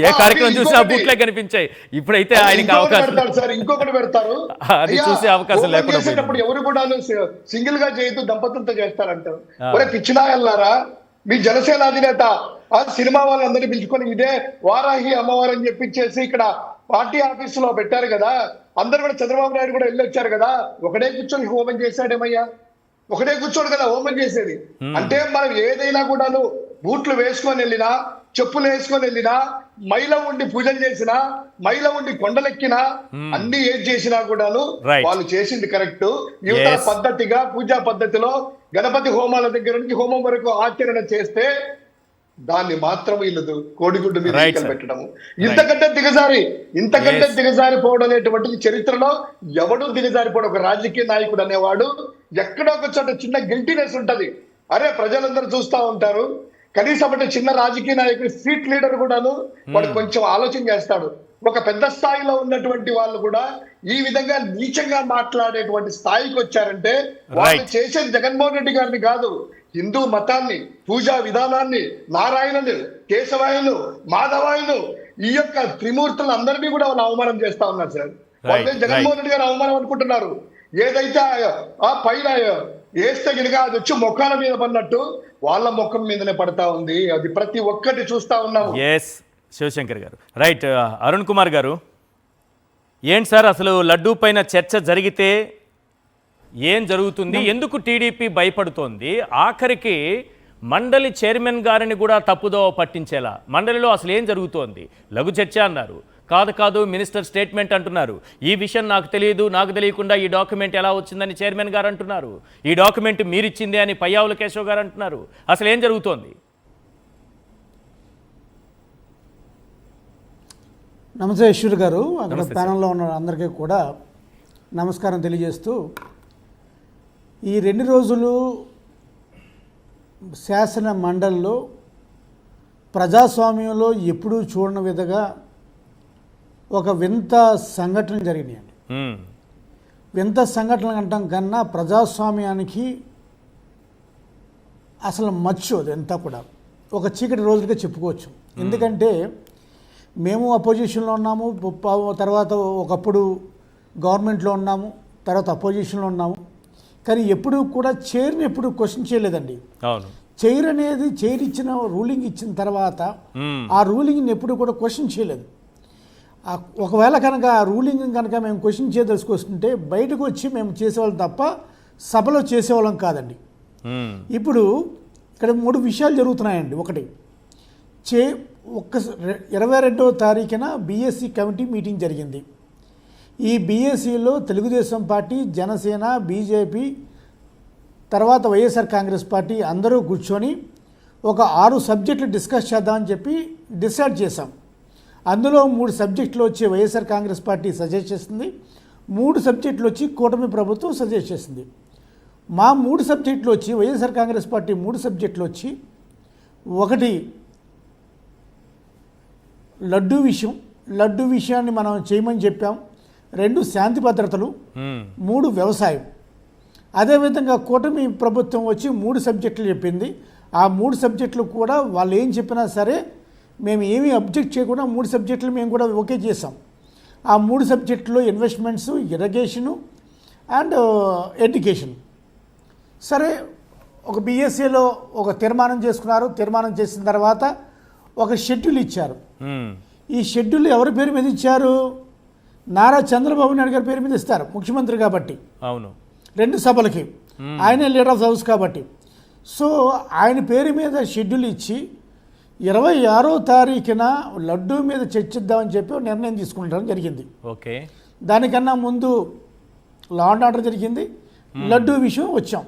ఏ కార్యక్రమం చూసినా బూట్లే కనిపించాయి. ఇప్పుడైతే ఆయనకి అవకాశం సార్ ఇంకొకటి పెడతారు, అది చూసే అవకాశం లేకుండా ఎవరు కూడా సింగిల్ గా చేయొద్దు, దంపతులతో చేస్తారంటారు. ఒరే పిచ్చినాయల్లారా, మీ జనసేన అధినేత ఆ సినిమా వాళ్ళందరినీ పిలుచుకొని ఇదే వారాహి అమ్మవారు అని చెప్పించేసి ఇక్కడ పార్టీ ఆఫీసులో పెట్టారు కదా, అందరు కూడా చంద్రబాబు నాయుడు కూడా వెళ్ళొచ్చారు కదా, ఒకడే కూర్చొని హోమం చేశాడేమయ్యా? ఒకటే కూర్చోడు కదా హోమం చేసేది. అంటే మనం ఏదైనా కూడాను బూట్లు వేసుకొని వెళ్ళినా, చెప్పులు వేసుకొని వెళ్ళినా, మైల ఉండి పూజలు చేసినా, మైల ఉండి కొండలెక్కినా, అన్ని ఏది చేసినా కూడాను వాళ్ళు చేసింది కరెక్ట్. యువతల పద్ధతిగా పూజా పద్ధతిలో గణపతి హోమాల దగ్గర నుంచి హోమం వరకు ఆచరణ చేస్తే దాన్ని మాత్రం వీళ్ళు కోడిగుడ్డు మీద పెట్టడము ఇంతకంటే దిగజారిపోవడం అనేటువంటిది చరిత్రలో ఎవడు దిగజారిపోవడం. ఒక రాజకీయ నాయకుడు అనేవాడు ఎక్కడో ఒక చోట చిన్న గిల్టీనెస్ ఉంటది. అరే ప్రజలందరూ చూస్తా ఉంటారు, కనీసం అంటే చిన్న రాజకీయ నాయకుడు స్ట్రీట్ లీడర్ కూడాను వాడు కొంచెం ఆలోచన చేస్తాడు. ఒక పెద్ద స్థాయిలో ఉన్నటువంటి వాళ్ళు కూడా ఈ విధంగా నీచంగా మాట్లాడేటువంటి స్థాయికి వచ్చారంటే వాళ్ళు చేసేది జగన్మోహన్ రెడ్డి గారిని కాదు, హిందూ మతాన్ని, పూజా విధానాన్ని, నారాయణులు, కేశవాయులు, మాధవాయులు, ఈ యొక్క త్రిమూర్తులు అందరినీ కూడా వాళ్ళు అవమానం చేస్తా ఉన్నారు సార్. వాళ్ళు జగన్మోహన్ రెడ్డి గారు అవమానం అనుకుంటున్నారు. ఏదైతే ఆ పైన వేస్తే గినక అది వచ్చి మొక్కల మీద పడినట్టు వాళ్ళ ముఖం మీదనే పడతా ఉంది. అది ప్రతి ఒక్కటి చూస్తా ఉన్నాము. శివశంకర్ గారు రైట్. అరుణ్ కుమార్ గారు ఏంటి సార్ అసలు లడ్డూ పైన చర్చ జరిగితే ఏం జరుగుతుంది, ఎందుకు టీడీపీ భయపడుతోంది? ఆఖరికి మండలి చైర్మన్ గారిని కూడా తప్పుదో పట్టించేలా మండలిలో అసలు ఏం జరుగుతోంది? లఘు చర్చ అన్నారు, కాదు మినిస్టర్ స్టేట్మెంట్ అంటున్నారు. ఈ విషయం నాకు తెలియదు, నాకు తెలియకుండా ఈ డాక్యుమెంట్ ఎలా వచ్చిందని చైర్మన్ గారు అంటున్నారు. ఈ డాక్యుమెంట్ మీరిచ్చిందే అని పయ్యావుల కేశవ్ గారు అంటున్నారు. అసలు ఏం జరుగుతోంది? నమస్తే ఈశ్వర్ గారు, అక్కడ ప్యానల్లో ఉన్న అందరికీ కూడా నమస్కారం తెలియజేస్తూ, ఈ 2 రోజులు శాసన మండలిలో ప్రజాస్వామ్యంలో ఎప్పుడూ చూడని విధంగా ఒక వింత సంఘటనలు జరిగినాయండి. వింత సంఘటనలు అంటాం కన్నా ప్రజాస్వామ్యానికి అసలు మచ్చు అదంతా కూడా ఒక చీకటి రోజులుగా చెప్పుకోవచ్చు. ఎందుకంటే మేము అపోజిషన్లో ఉన్నాము, తర్వాత ఒకప్పుడు గవర్నమెంట్లో ఉన్నాము, తర్వాత అపోజిషన్లో ఉన్నాము. కానీ ఎప్పుడు కూడా చైర్ని ఎప్పుడు క్వశ్చన్ చేయలేదండి. చైర్ అనేది చైర్ ఇచ్చిన రూలింగ్ ఇచ్చిన తర్వాత ఆ రూలింగ్ని ఎప్పుడు కూడా క్వశ్చన్ చేయలేదు. ఒకవేళ కనుక ఆ రూలింగ్ కనుక మేము క్వశ్చన్ చేయదలుచుకొస్తుంటే బయటకు వచ్చి మేము చేసేవాళ్ళం తప్ప సభలో చేసేవాళ్ళం కాదండి. ఇప్పుడు ఇక్కడ 3 విషయాలు జరుగుతున్నాయండి. ఒకటి 22వ తారీఖున బీఎస్సీ కమిటీ మీటింగ్ జరిగింది. ఈ బీఎస్సీలో తెలుగుదేశం పార్టీ, జనసేన, బీజేపీ, తర్వాత వైఎస్ఆర్ కాంగ్రెస్ పార్టీ అందరూ కూర్చొని ఒక 6 సబ్జెక్టులు డిస్కస్ చేద్దామని చెప్పి డిసైడ్ చేశాం. అందులో 3 సబ్జెక్టులు వచ్చి వైఎస్ఆర్ కాంగ్రెస్ పార్టీ సజెస్ట్ చేసింది, 3 సబ్జెక్టులు వచ్చి కూటమి ప్రభుత్వం సజెస్ట్ చేసింది. మా 3 సబ్జెక్టులు వచ్చి వైఎస్ఆర్ కాంగ్రెస్ పార్టీ 3 సబ్జెక్టులు వచ్చి, ఒకటి లడ్డు విషయాన్ని మనం చేయమని చెప్పాం, 2 శాంతి భద్రతలు, 3 వ్యవసాయం. అదేవిధంగా కూటమి ప్రభుత్వం వచ్చి 3 సబ్జెక్టులు చెప్పింది. ఆ 3 సబ్జెక్టులు కూడా వాళ్ళు ఏం చెప్పినా సరే మేము ఏమీ అబ్జెక్ట్ చేయకుండా 3 సబ్జెక్టులు మేము కూడా ఓకే చేసాం. ఆ 3 సబ్జెక్టులో ఇన్వెస్ట్మెంట్స్, ఇరిగేషను అండ్ ఎడ్యుకేషన్. సరే, ఒక బీఎస్సీలో ఒక తీర్మానం చేసుకున్నారు. తీర్మానం చేసిన తర్వాత ఒక షెడ్యూల్ ఇచ్చారు. ఈ షెడ్యూల్ ఎవరి పేరు మీద ఇచ్చారు? నారా చంద్రబాబు నాయుడు గారి పేరు మీద ఇస్తారు, ముఖ్యమంత్రి కాబట్టి. అవును, 2 సభలకి ఆయనే లీడర్ ఆఫ్ ద హౌస్ కాబట్టి. సో ఆయన పేరు మీద షెడ్యూల్ ఇచ్చి 26వ తారీఖున లడ్డూ మీద చర్చిద్దామని చెప్పి నిర్ణయం తీసుకుంటాం జరిగింది. ఓకే, దానికన్నా ముందు లా అండ్ ఆర్డర్ జరిగింది. లడ్డూ విషయం వచ్చాం.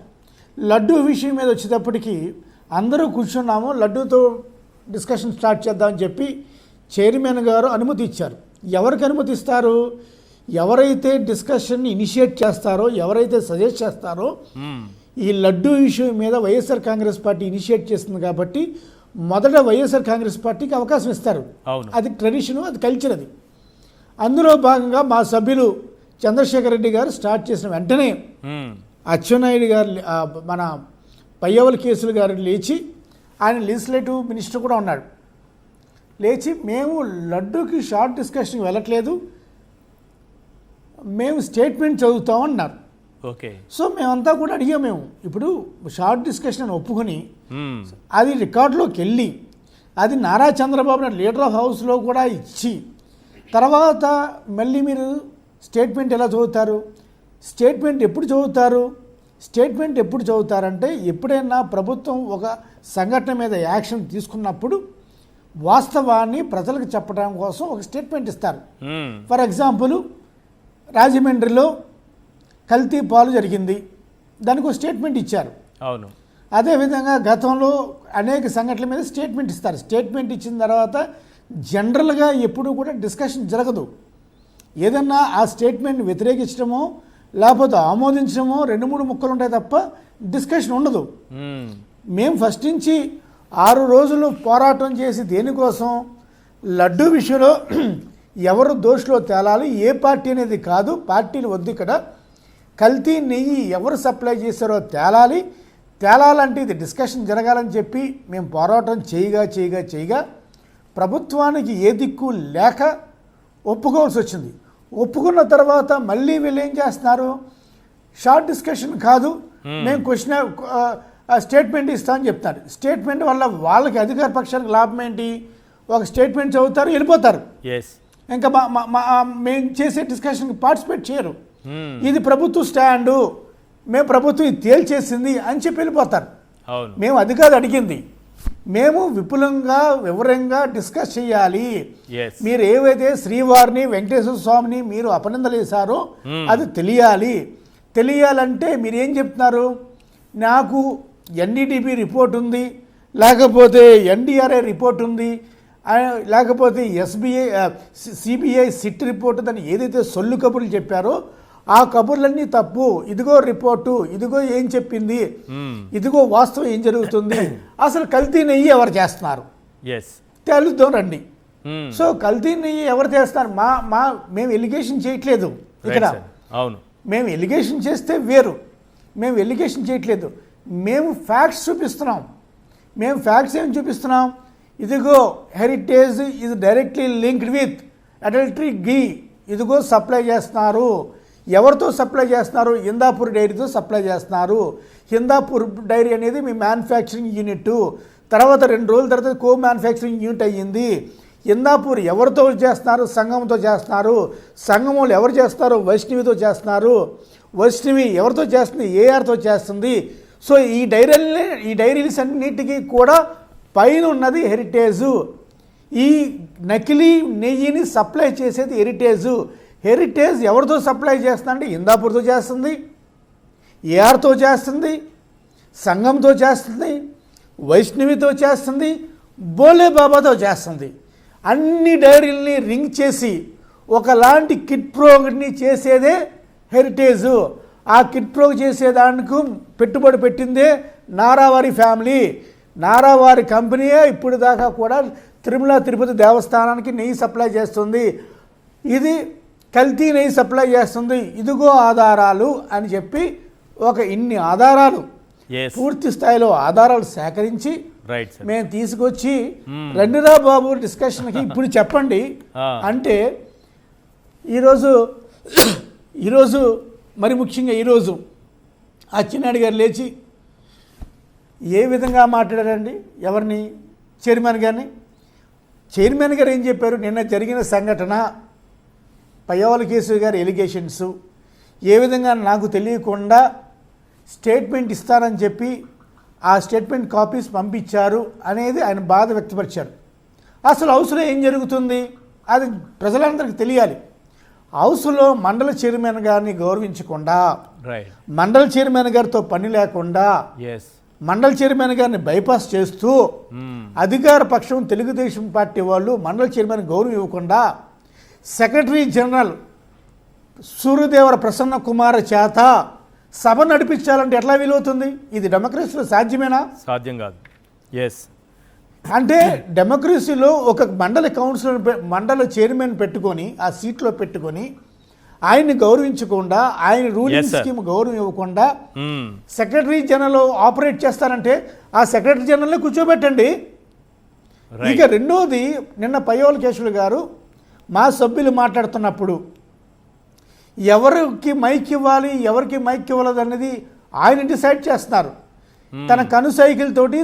లడ్డూ విషయం మీద వచ్చేటప్పటికి అందరూ కూర్చున్నాము, లడ్డూతో డిస్కషన్ స్టార్ట్ చేద్దామని చెప్పి చైర్మన్ గారు అనుమతి ఇచ్చారు. ఎవరికి అనుమతి ఇస్తారు? ఎవరైతే డిస్కషన్ ఇనిషియేట్ చేస్తారో, ఎవరైతే సజెస్ట్ చేస్తారో, ఈ లడ్డూ విషయం మీద వైఎస్ఆర్ కాంగ్రెస్ పార్టీ ఇనిషియేట్ చేస్తుంది కాబట్టి మొదట వైఎస్ఆర్ కాంగ్రెస్ పార్టీకి అవకాశం ఇస్తారు. అది ట్రెడిషను, అది కల్చర్. అది అందులో భాగంగా మా సభ్యులు చంద్రశేఖర్ రెడ్డి గారు స్టార్ట్ చేసిన వెంటనే అచ్చెన్నాయుడు గారు, మన పయ్యవల కేసులు గారు లేచి, ఆయన లెజిస్లేటివ్ మినిస్టర్ కూడా ఉన్నాడు, లేచి మేము లడ్డూకి షార్ట్ డిస్కషన్కి వెళ్ళట్లేదు, మేము స్టేట్మెంట్ చదువుతామన్నారు. ఓకే, సో మేమంతా కూడా అడిగాము. మేము ఇప్పుడు షార్ట్ డిస్కషన్ ఒప్పుకొని అది రికార్డులోకి వెళ్ళి అది నారా చంద్రబాబు నాయుడు లీడర్ ఆఫ్ హౌస్లో కూడా ఇచ్చి తర్వాత మళ్ళీ మీరు స్టేట్మెంట్ ఎలా చదువుతారు? స్టేట్మెంట్ ఎప్పుడు చదువుతారు? స్టేట్మెంట్ ఎప్పుడు చదువుతారంటే ఎప్పుడైనా ప్రభుత్వం ఒక సంఘటన మీద యాక్షన్ తీసుకున్నప్పుడు వాస్తవాన్ని ప్రజలకు చెప్పడం కోసం ఒక స్టేట్మెంట్ ఇస్తారు. ఫర్ ఎగ్జాంపుల్, రాజమండ్రిలో కల్తీ పాలు జరిగింది, దానికి ఒక స్టేట్మెంట్ ఇచ్చారు. అవును. అదేవిధంగా గతంలో అనేక సంఘటనల మీద స్టేట్మెంట్ ఇస్తారు. స్టేట్మెంట్ ఇచ్చిన తర్వాత జనరల్గా ఎప్పుడూ కూడా డిస్కషన్ జరగదు. ఏదన్నా ఆ స్టేట్మెంట్ వ్యతిరేకించడమో లేకపోతే ఆమోదించడమో 2-3 ముక్కలు ఉంటాయి తప్ప డిస్కషన్ ఉండదు. మేము ఫస్ట్ నుంచి 6 రోజులు పోరాటం చేసి దేనికోసం, లడ్డూ విషయంలో ఎవరు దోషులో తేలాలి, ఏ పార్టీ అనేది కాదు, పార్టీలు వద్దు, ఇక్కడ కల్తీ నెయ్యి ఎవరు సప్లై చేశారో తేలాలంటే ఇది డిస్కషన్ జరగాలని చెప్పి మేము పోరాటం చేయగా ప్రభుత్వానికి ఏ దిక్కు లేక ఒప్పుకోవాల్సి వచ్చింది. ఒప్పుకున్న తర్వాత మళ్ళీ వీళ్ళు ఏం చేస్తున్నారు, షార్ట్ డిస్కషన్ కాదు, మేము క్వశ్చన్ స్టేట్మెంట్ ఇస్తామని చెప్తారు. స్టేట్మెంట్ వల్ల వాళ్ళకి అధికార పక్షానికి లాభం ఏంటి, ఒక స్టేట్మెంట్ చదువుతారు, వెళ్ళిపోతారు. ఇంకా మేము చేసే డిస్కషన్కి పార్టిసిపేట్ చేయరు. ఇది ప్రభుత్వ స్టాండు, మేము ప్రభుత్వం ఇది తేల్చేసింది అని చెప్పి వెళ్ళిపోతారు. మేము అది కాదు అడిగింది, మేము విపులంగా వివరంగా డిస్కస్ చేయాలి. మీరు ఏవైతే శ్రీవారిని వెంకటేశ్వర స్వామిని మీరు అపనిందలు వేశారో అది తెలియాలంటే మీరు ఏం చెప్తున్నారు, నాకు ఎన్డీటీపీ రిపోర్ట్ ఉంది, లేకపోతే ఎన్డీఆర్ఐ రిపోర్ట్ ఉంది, లేకపోతే సిబిఐ సిట్ రిపోర్ట్, దాన్ని ఏదైతే సొల్లు కబుర్లు చెప్పారో ఆ కబుర్లన్నీ తప్పు, ఇదిగో రిపోర్టు, ఇదిగో ఏం చెప్పింది, ఇదిగో వాస్తవం ఏం జరుగుతుంది, అసలు కల్తీ నెయ్యి ఎవరు చేస్తున్నారు తెలుద్దాం రండి. సో కల్తీ నెయ్యి ఎవరు చేస్తున్నారు, మేము ఎలిగేషన్ చేయట్లేదు ఇక్కడ. అవును, మేము ఎలిగేషన్ చేస్తే వేరు, మేము ఎలిగేషన్ చేయట్లేదు, మేము ఫ్యాక్ట్స్ చూపిస్తున్నాం. మేము ఫ్యాక్ట్స్ ఏం చూపిస్తున్నాం, ఇదిగో హెరిటేజ్ ఇది డైరెక్ట్లీ లింక్డ్ విత్ అడల్టరీ ఘీ, ఇదిగో సప్లై చేస్తున్నారు. ఎవరితో సప్లై చేస్తున్నారు, హిందాపూర్ డైరీతో సప్లై చేస్తున్నారు. హిందాపూర్ డైరీ అనేది మీ మ్యానుఫ్యాక్చరింగ్ యూనిట్, తర్వాత 2 రోజుల తర్వాత కో మ్యానుఫ్యాక్చరింగ్ యూనిట్ అయ్యింది. హిందాపూర్ ఎవరితో చేస్తున్నారు, సంఘంతో చేస్తున్నారు. సంఘములు ఎవరు చేస్తారు, వైష్ణవితో చేస్తున్నారు. వైష్ణవి ఎవరితో చేస్తుంది, ఏఆర్తో చేస్తుంది. సో ఈ డైరీస్ అన్నిటికీ కూడా పైన ఉన్నది హెరిటేజు. ఈ నకిలీ నెయ్యిని సప్లై చేసేది హెరిటేజ్ ఎవరితో సప్లై చేస్తుందంటే హిందాపూర్తో చేస్తుంది, ఏఆర్తో చేస్తుంది, సంఘంతో చేస్తుంది, వైష్ణవితో చేస్తుంది, బోలే బాబాతో చేస్తుంది. అన్ని డైరీల్ని రింగ్ చేసి ఒకలాంటి కిట్ ప్రోని చేసేదే హెరిటేజు. ఆ కిట్ ప్రో చేసేదానికి పెట్టుబడి పెట్టిందే నారావారి ఫ్యామిలీ. నారావారి కంపెనీయే ఇప్పుడు దాకా కూడా తిరుమల తిరుపతి దేవస్థానానికి నెయ్యి సప్లై చేస్తుంది. ఇది కల్తీ నెయ్యి సప్లై చేస్తుంది, ఇదిగో ఆధారాలు అని చెప్పి ఇన్ని ఆధారాలు, పూర్తి స్థాయిలో ఆధారాలు సేకరించి మేము తీసుకొచ్చి రండిరా బాబు డిస్కషన్కి ఇప్పుడు చెప్పండి అంటే ఈరోజు మరి ముఖ్యంగా ఈరోజు అచ్చెన్నాయుడు గారు లేచి ఏ విధంగా మాట్లాడారండి, ఎవరిని, చైర్మన్ గారు ఏం చెప్పారు, నిన్న జరిగిన సంఘటన పయ్యవల కేసు గారి ఎలిగేషన్స్ ఏ విధంగా నాకు తెలియకుండా స్టేట్మెంట్ ఇస్తానని చెప్పి ఆ స్టేట్మెంట్ కాపీస్ పంపించారు అనేది ఆయన బాధ వ్యక్తపరిచారు. అసలు హౌస్లో ఏం జరుగుతుంది అది ప్రజలందరికీ తెలియాలి. హౌస్లో మండల చైర్మన్ గారిని గౌరవించకుండా, మండల చైర్మన్ గారితో పని లేకుండా, మండల చైర్మన్ గారిని బైపాస్ చేస్తూ అధికార పక్షం తెలుగుదేశం పార్టీ వాళ్ళు మండల చైర్మన్ గౌరవం ఇవ్వకుండా సెక్రటరీ జనరల్ సూర్యదేవర ప్రసన్న కుమార్ చేత సభ నడిపించాలంటే ఎట్లా వీలవుతుంది? ఇది డెమోక్రసీలో సాధ్యమేనా? సాధ్యం కాదు. అంటే డెమోక్రసీలో ఒక మండల చైర్మన్ పెట్టుకొని ఆ సీట్లో పెట్టుకొని ఆయన్ని గౌరవించకుండా, ఆయన రూలింగ్ స్కీమ్ గౌరవం ఇవ్వకుండా సెక్రటరీ జనరల్ ఆపరేట్ చేస్తారంటే ఆ సెక్రటరీ జనరల్ని కూర్చోబెట్టండి. ఇక రెండోది, నిన్న పయ్యవల కేశవులు గారు మా సభ్యులు మాట్లాడుతున్నప్పుడు ఎవరికి మైక్ ఇవ్వాలి, ఎవరికి మైక్ ఇవ్వలేదు అనేది ఆయన డిసైడ్ చేస్తున్నారు. తన కనుసైకిల్ తోటి,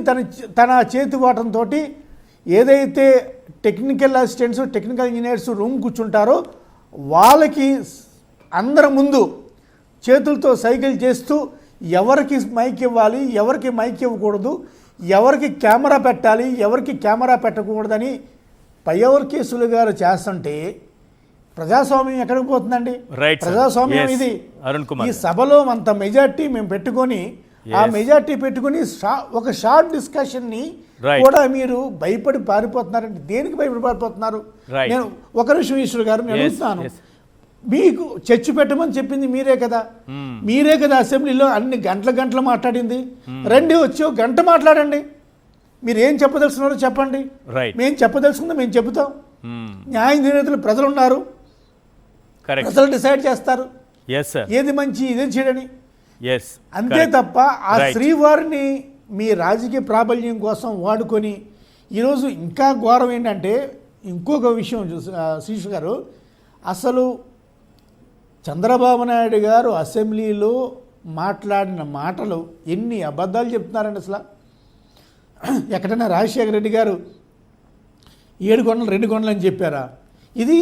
తన చేతివాటంతో ఏదైతే technical assistants, technical engineers room కూర్చుంటారో వాళ్ళకి అందరి ముందు చేతులతో సైకిల్ చేస్తూ ఎవరికి మైక్ ఇవ్వాలి, ఎవరికి మైక్ ఇవ్వకూడదు, ఎవరికి కెమెరా పెట్టాలి, ఎవరికి కెమెరా పెట్టకూడదని పయ్యవర్ కేసులు గారు చేస్తుంటే ప్రజాస్వామ్యం ఎక్కడికి పోతుందండి? Right, sir. ప్రజాస్వామ్యం Yes. ఇది. అరుణ్ కుమార్ ఈ సభలో అంత మెజార్టీ మేము పెట్టుకొని ఆ మెజార్టీ పెట్టుకుని ఒక షార్ట్ డిస్కషన్ని Right. కూడా మీరు భయపడి పారిపోతున్నారంటే దేనికి భయపడి పారిపోతున్నారు? Right. నేను ఒక నిమిషం ఈశ్వర్ గారు నేను Yes, అడుగుతున్నాను, yes. మీకు చర్చ పెట్టమని చెప్పింది మీరే కదా, మీరే కదా అసెంబ్లీలో అన్ని గంటలు మాట్లాడింది. రండి వచ్చి ఒక గంట మాట్లాడండి, మీరు ఏం చెప్పదలుచున్నారో చెప్పండి, Right. మేము చెప్పదలుచుకుందా మేము చెబుతాం. న్యాయ నిర్ణేతలు ప్రజలు ఉన్నారు, కరెక్ట్. ప్రజలు డిసైడ్ చేస్తారు ఎస్ సార్, ఏది మంచి ఇదేం చేయడని. ఎస్ అంతే తప్ప ఆ Right. శ్రీవారిని మీ రాజకీయ ప్రాబల్యం కోసం వాడుకొని ఈరోజు ఇంకా ఘోరం ఏంటంటే ఇంకొక విషయం శీషు గారు, అసలు చంద్రబాబు నాయుడు గారు అసెంబ్లీలో మాట్లాడిన మాటలు ఎన్ని అబద్ధాలు చెప్తున్నారండి. అసలు ఎక్కడైనా రాజశేఖర రెడ్డి గారు 7 కొండలు 2 కొండలు అని చెప్పారా? ఇది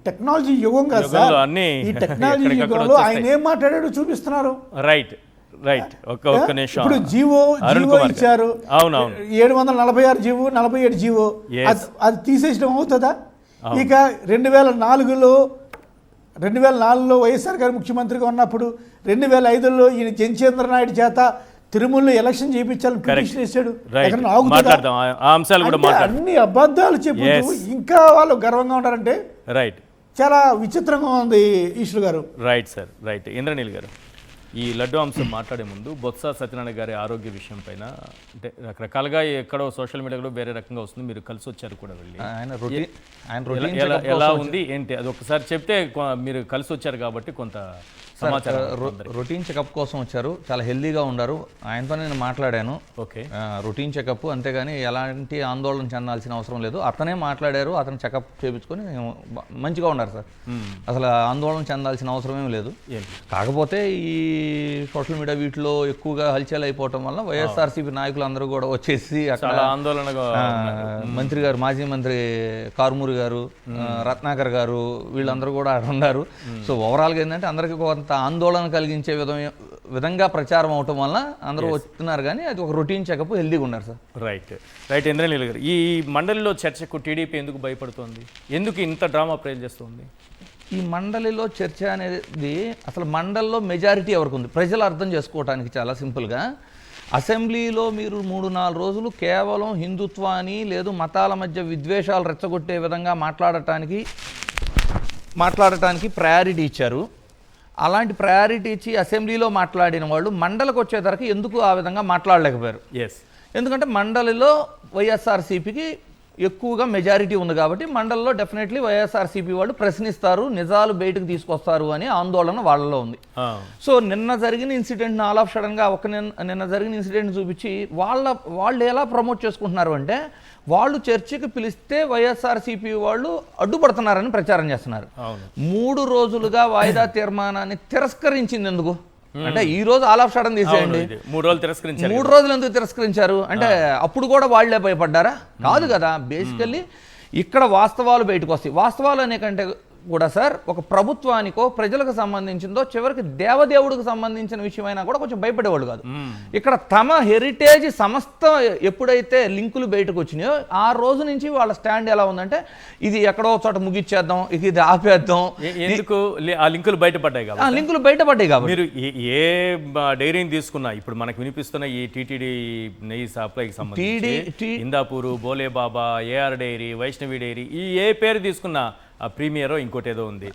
టెక్నాలజీ యుగం కదా సార్. యుగంలో అన్నీ ఈ టెక్నాలజీ ఎక్కడికక్కడ యుగంలో ఆయన వచ్చేస్తాయి. ఏం మాట్లాడాడో చూపిస్తున్నారు. రైట్ రైట్ ఒక్క నిమిషం. ఇప్పుడు జీవో అరుణ్ కుమార్ గారు. ఇచ్చారు, అవునవును. 746 జీవో 47 జీవో Yes. అది తీసేయడం అవుతుందా? ఇక 2004లో వైఎస్ఆర్ గారు ముఖ్యమంత్రిగా ఉన్నప్పుడు 2005లో ఈయన జంచేంద్ర నాయుడు చేత తిరుమలలో ఎలక్షన్ చేయించాలని పిటిషన్ వేసాడు. Right. ఎక్కడన్నా ఆగుతుందా? మాట్లాడదాం ఆ అంశాలు కూడా అంటే మాట్లాడదాం. అన్ని అబద్ధాలు చెబుతూ Yes. ఇంకా వాళ్ళు గర్వంగా ఉంటారంటే రైట్ చాలా విచిత్రంగా ఉంది ఈశ్వర్ గారు. Right sir, right. ఇంద్రనీల్ గారు, ఈ లడ్డు అంశం మాట్లాడే ముందు బొత్స సత్యనారాయణ గారి ఆరోగ్య విషయం పైన అంటే రకరకాలుగా ఎక్కడో సోషల్ మీడియాలో వేరే రకంగా వస్తుంది, మీరు కలిసి వచ్చారు కూడా వెళ్ళి, ఎలా ఉంది ఏంటి అది ఒకసారి చెప్తే మీరు కలిసి వచ్చారు కాబట్టి కొంత సమాచారం. రొటీన్ చెకప్ కోసం వచ్చారు, చాలా హెల్దీగా ఉన్నారు. ఆయనతో నేను మాట్లాడాను. ఓకే, రొటీన్ చెకప్, అంతేగాని ఎలాంటి ఆందోళన చెందాల్సిన అవసరం లేదు. అతనే మాట్లాడారు, అతను చెకప్ చేయించుకొని మంచిగా ఉన్నారు సార్. అసలు ఆందోళన చెందాల్సిన అవసరం ఏం లేదు. కాకపోతే ఈ సోషల్ మీడియా వీటిలో ఎక్కువగా హల్చల్ అయిపోవటం వల్ల వైఎస్ఆర్సీపీ నాయకులు అందరూ కూడా వచ్చేసి అక్కడ ఆందోళనగా మంత్రి గారు, మాజీ మంత్రి కారుమూరి గారు, రత్నాకర్ గారు, వీళ్ళందరూ కూడా ఉన్నారు. సో ఓవరాల్గా ఏంటంటే అందరికీ కొంత ఆందోళన కలిగించే విధంగా ప్రచారం అవటం వల్ల అందరూ వస్తున్నారు, కానీ అది ఒక రొటీన్ చెకప్, హెల్దీగా ఉన్నారు సార్. Right right. ఇంద్రనీల్ గారు, ఈ మండలిలో చర్చకు టీడీపీ ఎందుకు భయపడుతోంది? ఎందుకు ఇంత డ్రామా ప్రేల్ చేస్తుంది? ఈ మండలిలో చర్చ అనేది అసలు మండలిలో మెజారిటీ ఎవరికి ఉంది ప్రజలు అర్థం చేసుకోవడానికి చాలా సింపుల్గా. అసెంబ్లీలో మీరు 3-4 రోజులు కేవలం హిందుత్వాన్ని లేదు మతాల మధ్య విద్వేషాలు రెచ్చగొట్టే విధంగా మాట్లాడటానికి ప్రయారిటీ ఇచ్చారు. అలాంటి ప్రయారిటీ ఇచ్చి అసెంబ్లీలో మాట్లాడిన వాళ్ళు మండలికి వచ్చేసరికి ఎందుకు ఆ విధంగా మాట్లాడలేకపోయారు? ఎందుకంటే మండలిలో వైఎస్ఆర్సీపీకి ఎక్కువగా మెజారిటీ ఉంది కాబట్టి మండలిలో డెఫినెట్లీ వైఎస్ఆర్సీపీ వాళ్ళు ప్రశ్నిస్తారు, నిజాలు బయటకు తీసుకొస్తారు అనే ఆందోళన వాళ్ళలో ఉంది. సో నిన్న జరిగిన ఇన్సిడెంట్ని ఆల్ ఆఫ్ సడన్గా నిన్న జరిగిన ఇన్సిడెంట్ చూపించి వాళ్ళు ఎలా ప్రమోట్ చేసుకుంటున్నారు అంటే వాళ్ళు చర్చకి పిలిస్తే వైఎస్ఆర్సీపీ వాళ్ళు అడ్డుపడుతున్నారని ప్రచారం చేస్తున్నారు. 3 రోజులుగా వాయిదా తీర్మానాన్ని తిరస్కరించింది ఎందుకు అంటే ఈ రోజు ఆల్ ఆఫ్ సడన్ తీసేయండి, 3 రోజులు తిరస్కరించారు. 3 రోజులు ఎందుకు తిరస్కరించారు అంటే అప్పుడు కూడా వాళ్లే భయపడ్డారా? కాదు కదా. బేసికల్లీ ఇక్కడ వాస్తవాలు బయటకు వస్తాయి. వాస్తవాలు అనే కంటే కూడా సార్ ఒక ప్రభుత్వానికో ప్రజలకు సంబంధించిందో చివరికి దేవదేవుడికి సంబంధించిన విషయమైనా కూడా కొంచెం భయపడేవాళ్ళు కాదు. ఇక్కడ తమ హెరిటేజ్ సంస్థ ఎప్పుడైతే లింకులు బయటకు వచ్చినాయో ఆ రోజు నుంచి వాళ్ళ స్టాండ్ ఎలా ఉందంటే ఇది ఎక్కడో చోట ముగిచ్చేద్దాం, ఇది ఆపేద్దాం. ఎందుకు ఆ లింకులు బయటపడ్డాయి కాబట్టి, లింకులు బయటపడ్డాయి కాబట్టి మీరు ఏ డైరీని తీసుకున్నా ఇప్పుడు మనకు వినిపిస్తున్న ఈ టీటీడీ నెయ్యి సప్లైకి సంబంధించి ఇందాపూరు, బోలే బాబా, ఏఆర్ డైరీ, వైష్ణవి డైరీ, ఈ ఏ పేరు తీసుకున్నా ప్రీమియర్ ఇంకోటి ఏదో ఉంది,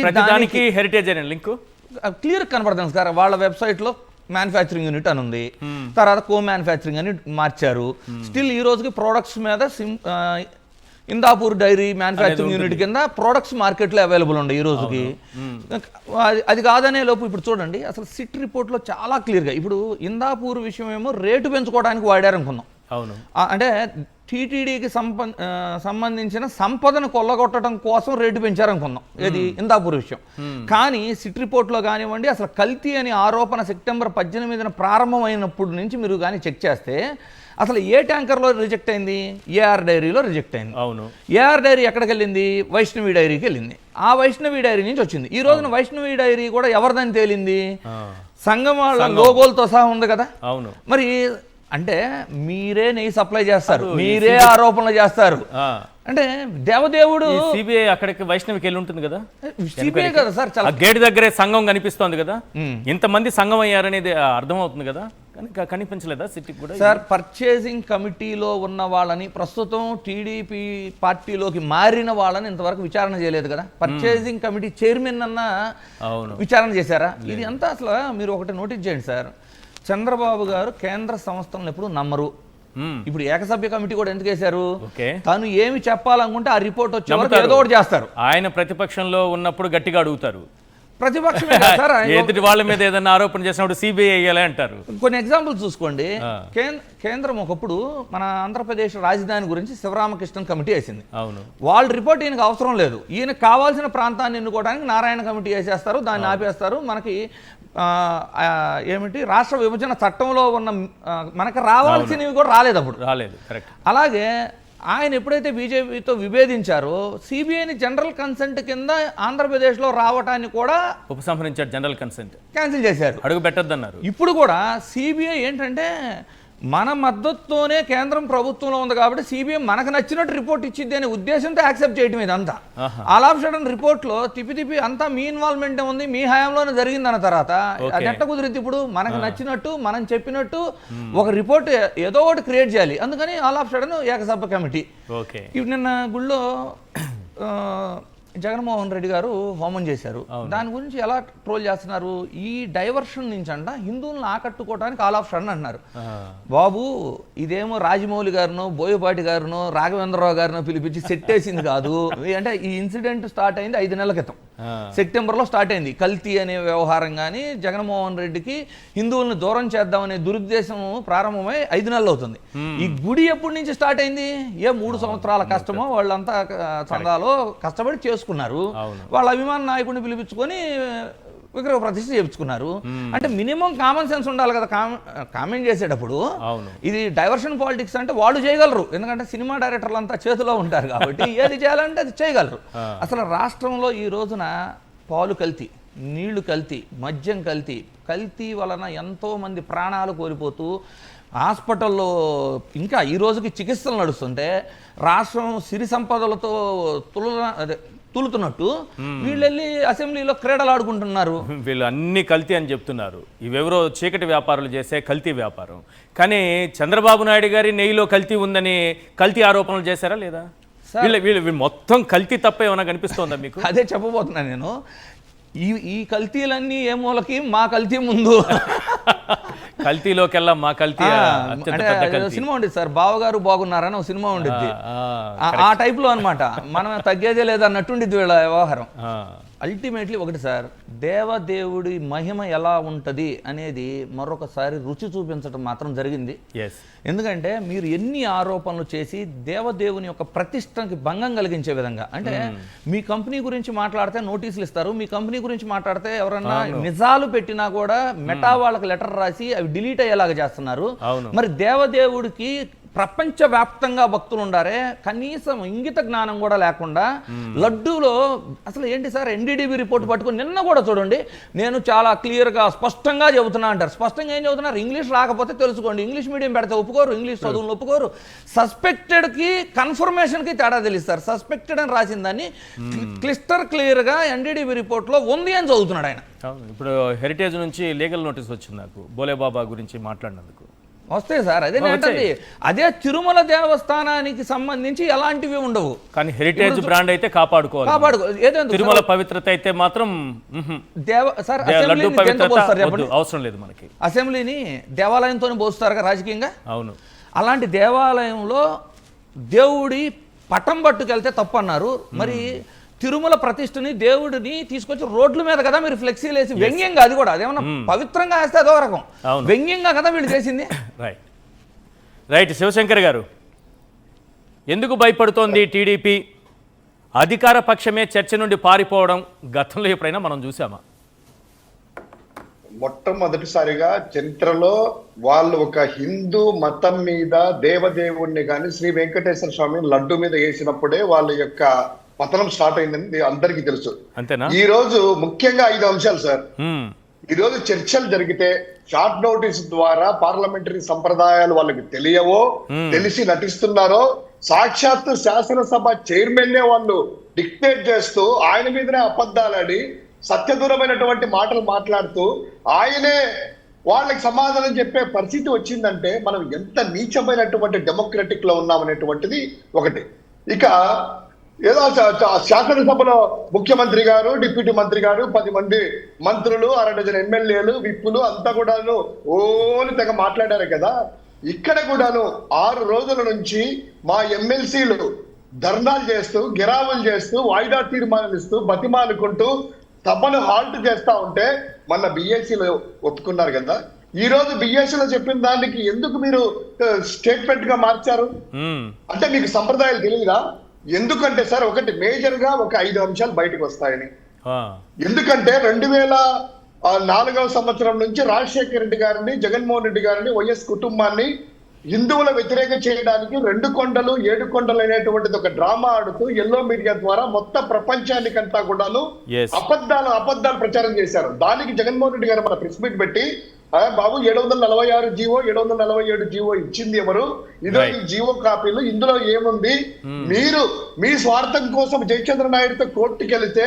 ప్రతిదానికి హెరిటేజ్ అనే లింక్ క్లియర్ కనపడుతుంది సార్. వాళ్ళ వెబ్సైట్లో మ్యానుఫ్యాక్చరింగ్ యూనిట్ అని ఉంది, తర్వాత కో మ్యానుఫ్యాక్చరింగ్ అని మార్చారు. స్టిల్ ఈ రోజుకి ప్రోడక్ట్స్ మీద ఇందాపూర్ డైరీ మ్యానుఫ్యాక్చరింగ్ యూనిట్ కింద ప్రోడక్ట్స్ మార్కెట్లో అవైలబుల్ ఉన్నాయి ఈ రోజుకి. అది కాదనే లోపు ఇప్పుడు చూడండి అసలు సిట్ రిపోర్ట్లో చాలా క్లియర్గా ఇప్పుడు ఇందాపూర్ విషయం ఏమో రేటు పెంచుకోవడానికి వాడారనుకుందాం. అవును, అంటే టీటీడీకి సంబంధించిన సంపదను కొల్లగొట్టడం కోసం రేటు పెంచారనుకుందాం, ఇది ఇందాపూర్ విషయం. కానీ సిట్ రిపోర్ట్లో కానివ్వండి అసలు కల్తీ అని ఆరోపణ సెప్టెంబర్ 18న ప్రారంభమైనప్పటి నుంచి మీరు కానీ చెక్ చేస్తే అసలు ఏ ట్యాంకర్లో రిజెక్ట్ అయింది? ఏఆర్ డైరీలో రిజెక్ట్ అయింది. అవును, ఏఆర్ డైరీ ఎక్కడికి వెళ్ళింది? వైష్ణవి డైరీకి వెళ్ళింది. ఆ వైష్ణవి డైరీ నుంచి వచ్చింది. ఈ రోజున వైష్ణవి డైరీ కూడా ఎవరిదని తేలింది? సంఘం వాళ్ళ లోగోలతో సహా ఉంది కదా. అవును. మరి అంటే మీరే నెయ్యి సప్లై చేస్తారు, మీరే ఆరోపణలు చేస్తారు. అంటే దేవదేవుడు సిబిఐ అక్కడికి వైష్ణవికి వెళ్ళి ఉంటుంది కదా, సిబిఐ కదా సార్, చాలా గేట్ దగ్గరే సంఘం కనిపిస్తోంది కదా, ఇంతమంది సంఘం అయ్యారనేది అర్థమవుతుంది కదా, కానీ కనిపించలేదా సిటీకి కూడా? సార్, పర్చేసింగ్ కమిటీలో ఉన్న వాళ్ళని, ప్రస్తుతం టీడీపీ పార్టీలోకి మారిన వాళ్ళని ఇంతవరకు విచారణ చేయలేదు కదా. పర్చేసింగ్ కమిటీ చైర్మన్ అన్న విచారణ చేశారా? ఇది అంతా అసలు మీరు ఒకటి నోటీస్ చేయండి సార్, చంద్రబాబు గారు కేంద్ర సంస్థలను ఎప్పుడు నమ్మరు. ఇప్పుడు ఏకసభ్య కమిటీ కూడా ఎందుకు వేశారు? తను ఏమి చెప్పాలనుకుంటే ఆ రిపోర్ట్ వచ్చే వరకు ఏదో ఒకటి చేస్తారు. ఆయన ప్రతిపక్షంలో ఉన్నప్పుడు గట్టిగా అడుగుతారు, ప్రతిపక్షమే సార్, ఎదుటి వాళ్ళ మీద ఏదైనా ఆరోపణ చేసినప్పుడు సిబిఐ వేయాలి అంటారు. కొన్ని ఎగ్జాంపుల్స్ చూసుకోండి. కేంద్రం ఒకప్పుడు మన ఆంధ్రప్రదేశ్ రాజధాని గురించి శివరామకృష్ణన్ కమిటీ వేసింది. అవును. వాళ్ళ రిపోర్ట్ ఈయనకు అవసరం లేదు, ఈయనకు కావాల్సిన ప్రాంతాన్ని ఎన్నుకోవడానికి నారాయణ కమిటీ వేసేస్తారు, దాన్ని ఆపేస్తారు. మనకి ఏమిటి రాష్ట్ర విభజన చట్టంలో ఉన్న మనకు రావాల్సినవి కూడా రాలేదు, అప్పుడు రాలేదు. కరెక్ట్. అలాగే ఆయన ఎప్పుడైతే బీజేపీతో విభేదించారో సిబిఐని జనరల్ కన్సెంట్ కింద ఆంధ్రప్రదేశ్లో రావటాన్ని కూడా ఉపసంహరించారు, జనరల్ కన్సెంట్ క్యాన్సిల్ చేశారు, అడుగు పెట్టొద్దన్నారు. ఇప్పుడు కూడా సిబిఐ ఏంటంటే మన మద్దతుతోనే కేంద్రం ప్రభుత్వంలో ఉంది కాబట్టి సిబిఐ మనకు నచ్చినట్టు రిపోర్ట్ ఇచ్చింది అనే ఉద్దేశంతో యాక్సెప్ట్ చేయటం ఇదంతా. ఆల్ ఆఫ్ సడన్ రిపోర్ట్లో తిప్పి అంతా మీ ఇన్వాల్వ్మెంట్ ఉంది, మీ హయాంలోనే జరిగిందన్న తర్వాత అది ఎట్ట కుదిరింది? ఇప్పుడు మనకు నచ్చినట్టు మనం చెప్పినట్టు ఒక రిపోర్ట్ ఏదో ఒకటి క్రియేట్ చేయాలి, అందుకని ఆల్ ఆఫ్ సడన్ ఏకసభ్య కమిటీ. ఇప్పుడు నిన్న గుళ్ళో జగన్మోహన్ రెడ్డి గారు హోమం చేశారు, దాని గురించి ఎలా ట్రోల్ చేస్తున్నారు? ఈ డైవర్షన్ నుంచి అంట హిందువులను ఆకట్టుకోవడానికి ఆల్ ఆఫ్ సడన్ అంటున్నారు. బాబు, ఇదేమో రాజమౌళి గారినో, బోయపాటి గారినో, రాఘవేంద్రరావు గారినో పిలిపించి సెట్ వేసింది కాదు. అంటే ఈ ఇన్సిడెంట్ స్టార్ట్ అయింది 5 నెలల క్రితం, సెప్టెంబర్లో స్టార్ట్ అయింది. కల్తీ అనే వ్యవహారం కానీ జగన్మోహన్ రెడ్డికి హిందువులను దూరం చేద్దామనే దురుద్దేశం ప్రారంభమై 5 నెలలు అవుతుంది. ఈ గుడి ఎప్పటి నుంచి స్టార్ట్ అయింది? 3 సంవత్సరాల కష్టమో వాళ్ళంతా చందాలో కష్టపడి చేసుకున్నారు, వాళ్ళ అభిమాన నాయకుడిని పిలిపించుకొని విగ్రహ ప్రతిష్ఠ చేయించుకున్నారు. అంటే మినిమం కామన్ సెన్స్ ఉండాలి కదా కామెంట్ చేసేటప్పుడు. ఇది డైవర్షన్ పాలిటిక్స్ అంటే వాళ్ళు చేయగలరు, ఎందుకంటే సినిమా డైరెక్టర్లు అంతా చేతిలో ఉంటారు కాబట్టి ఏది చేయాలంటే అది చేయగలరు. అసలు రాష్ట్రంలో ఈ రోజున పాలు కల్తీ, నీళ్లు కల్తీ, మద్యం కల్తీ, కల్తీ వలన ఎంతోమంది ప్రాణాలు కోల్పోతూ హాస్పిటల్లో ఇంకా ఈ రోజుకి చికిత్సలు నడుస్తుంటే రాష్ట్రం సిరి సంపదలతో తులుతున్నట్టు వీళ్ళు వెళ్ళి అసెంబ్లీలో క్రీడలు ఆడుకుంటున్నారు. వీళ్ళు అన్ని కల్తీ అని చెప్తున్నారు, ఇవెవరో చీకటి వ్యాపారాలు చేసే కల్తీ వ్యాపారం. కానీ చంద్రబాబు నాయుడు గారి నెయ్యిలో కల్తీ ఉందని కల్తీ ఆరోపణలు చేశారా లేదా? వీళ్ళు మొత్తం కల్తీ తప్ప ఏమైనా కనిపిస్తోందా మీకు? అదే చెప్పబోతున్నాను నేను. ఈ కల్తీలన్నీ ఏ మూలకి మా కల్తీ ముందు కల్తీలోకెల్లా మా కల్తీ. సినిమా ఉండేది సార్, బావగారు బాగున్నారని ఒక సినిమా ఉండేది, ఆ టైప్ లో అనమాట. మనం తగ్గేదే లేదన్నట్టుండిద్ది వీళ్ళ వ్యవహారం. అల్టిమేట్లీ ఒకటి సార్, దేవదేవుడి మహిమ ఎలా ఉంటుంది అనేది మరొకసారి రుచి చూపించడం మాత్రం జరిగింది. ఎందుకంటే మీరు ఎన్ని ఆరోపణలు చేసి దేవదేవుని యొక్క ప్రతిష్టకి భంగం కలిగించే విధంగా, అంటే మీ కంపెనీ గురించి మాట్లాడితే నోటీసులు ఇస్తారు, మీ కంపెనీ గురించి మాట్లాడితే ఎవరన్నా నిజాలు పెట్టినా కూడా మెటా వాళ్ళకి లెటర్ రాసి అవి డిలీట్ అయ్యేలాగా చేస్తున్నారు. మరి దేవదేవుడికి ప్రపంచవ్యాప్తంగా భక్తులు ఉండారే, కనీసం ఇంగిత జ్ఞానం కూడా లేకుండా లడ్డూలో అసలు ఏంటి సార్, ఎన్డీడీబీ రిపోర్ట్ పట్టుకుని నిన్న కూడా చూడండి, నేను చాలా క్లియర్గా స్పష్టంగా చెబుతున్నా అంటారు. స్పష్టంగా ఏం చెబుతున్నారు? ఇంగ్లీష్ రాకపోతే తెలుసుకోండి, ఇంగ్లీష్ మీడియం పెడితే ఒప్పుకోరు, ఇంగ్లీష్ చదువులు ఒప్పుకోరు. సస్పెక్టెడ్కి కన్ఫర్మేషన్కి తేడా తెలుస్తారు. సస్పెక్టెడ్ అని రాసిన దాన్ని క్లిస్టర్ క్లియర్గా ఎన్డీడీబీ రిపోర్ట్లో ఉంది అని చదువుతున్నాడు ఆయన. ఇప్పుడు హెరిటేజ్ నుంచి లీగల్ నోటీస్ వచ్చింది నాకు బోలేబాబా గురించి మాట్లాడినందుకు. వస్తే సార్ అదే అదే తిరుమల దేవస్థానానికి సంబంధించి ఎలాంటివి ఉండవు, కానీ హెరిటేజ్ బ్రాండ్ అయితే కాపాడుకోవాలి. తిరుమల పవిత్రత అయితే మాత్రం అవసరం లేదు మనకి. అసెంబ్లీని దేవాలయంతో పోస్తారు రాజకీయంగా. అవును. అలాంటి దేవాలయంలో దేవుడి పటం పట్టుకెళ్తే తప్పు అన్నారు. మరి తిరుమల ప్రతిష్టని దేవుడిని తీసుకొచ్చి రోడ్ల మీద కదా మీరు ఫ్లెక్సీలు వేసి, వ్యంగ్యంగా, అది కూడా అదేమన్నా పవిత్రంగా వేస్తే అదో రకం, వ్యంగ్యంగా కదా వీళ్ళు చేసింది. రైట్. శివశంకర్ గారు, ఎందుకు భయపడుతోంది టీడీపీ? అధికార పక్షమే చర్చ నుండి పారిపోవడం గతంలో ఎప్పుడైనా మనం చూసామా? మొట్టమొదటిసారిగా చరిత్రలో వాళ్ళు ఒక హిందూ మతం మీద దేవదేవుణ్ణి కానీ శ్రీ వెంకటేశ్వర స్వామి లడ్డు మీద వేసినప్పుడే వాళ్ళ యొక్క పతనం స్టార్ట్ అయిందని అందరికీ తెలుసు. అంతేనా? ఈ రోజు ముఖ్యంగా 5 అంశాలు సార్. ఈ రోజు చర్చలు జరిగితే షార్ట్ నోటీస్ ద్వారా పార్లమెంటరీ సంప్రదాయాలు వాళ్ళకి తెలియవో, తెలిసి నటిస్తున్నారో, సాక్షాత్తు శాసనసభ చైర్మన్ వాళ్ళు డిక్టేట్ చేస్తూ ఆయన మీదనే అబద్ధాలని సత్యదూరమైనటువంటి మాటలు మాట్లాడుతూ ఆయనే వాళ్ళకి సమాధానం చెప్పే పరిస్థితి వచ్చిందంటే మనం ఎంత నీచమైనటువంటి డెమోక్రటిక్ లో ఉన్నామనేటువంటిది ఒకటి. ఇక ఏదో శాసనసభలో ముఖ్యమంత్రి గారు, డిప్యూటీ మంత్రి గారు, 10 మంది మంత్రులు, 6 డజన్ ఎమ్మెల్యేలు, విప్పులు అంతా కూడాను ఓని తెగ మాట్లాడారు కదా. ఇక్కడ కూడాను 6 రోజుల నుంచి మా ఎమ్మెల్సీలు ధర్నాలు చేస్తూ, గిరావులు చేస్తూ, వాయిదా తీర్మానాలు ఇస్తూ, బతిమాలుకుంటూ సభను హాల్ట్ చేస్తా ఉంటే మొన్న బిఎస్సీలో ఒప్పుకున్నారు కదా. ఈ రోజు బిఎస్సీలో చెప్పిన దానికి ఎందుకు మీరు స్టేట్మెంట్ గా మార్చారు? అంటే మీకు సంప్రదాయాలు తెలియదా? ఎందుకంటే సార్ ఒకటి మేజర్ గా ఒక 5 అంశాలు బయటకు వస్తాయని. ఎందుకంటే 2004వ సంవత్సరం నుంచి రాజశేఖర రెడ్డి గారిని, జగన్మోహన్ రెడ్డి గారిని, వైఎస్ కుటుంబాన్ని హిందువుల వ్యతిరేక చేయడానికి 2 కొండలు 7 కొండలు అనేటువంటిది ఒక డ్రామా ఆడుతూ ఎల్లో మీడియా ద్వారా మొత్తం ప్రపంచానికంతా కూడాను అబద్ధాలు ప్రచారం చేశారు. దానికి జగన్మోహన్ రెడ్డి గారు మన ప్రెస్ మీట్ పెట్టి, బాబు 746 జీవో 747 జీవో ఇచ్చింది ఎవరు? ఇదో ఈ జీవో కాపీలు, ఇందులో ఏముంది? మీరు మీ స్వార్థం కోసం జయచంద్ర నాయుడుతో కోర్టుకి వెళితే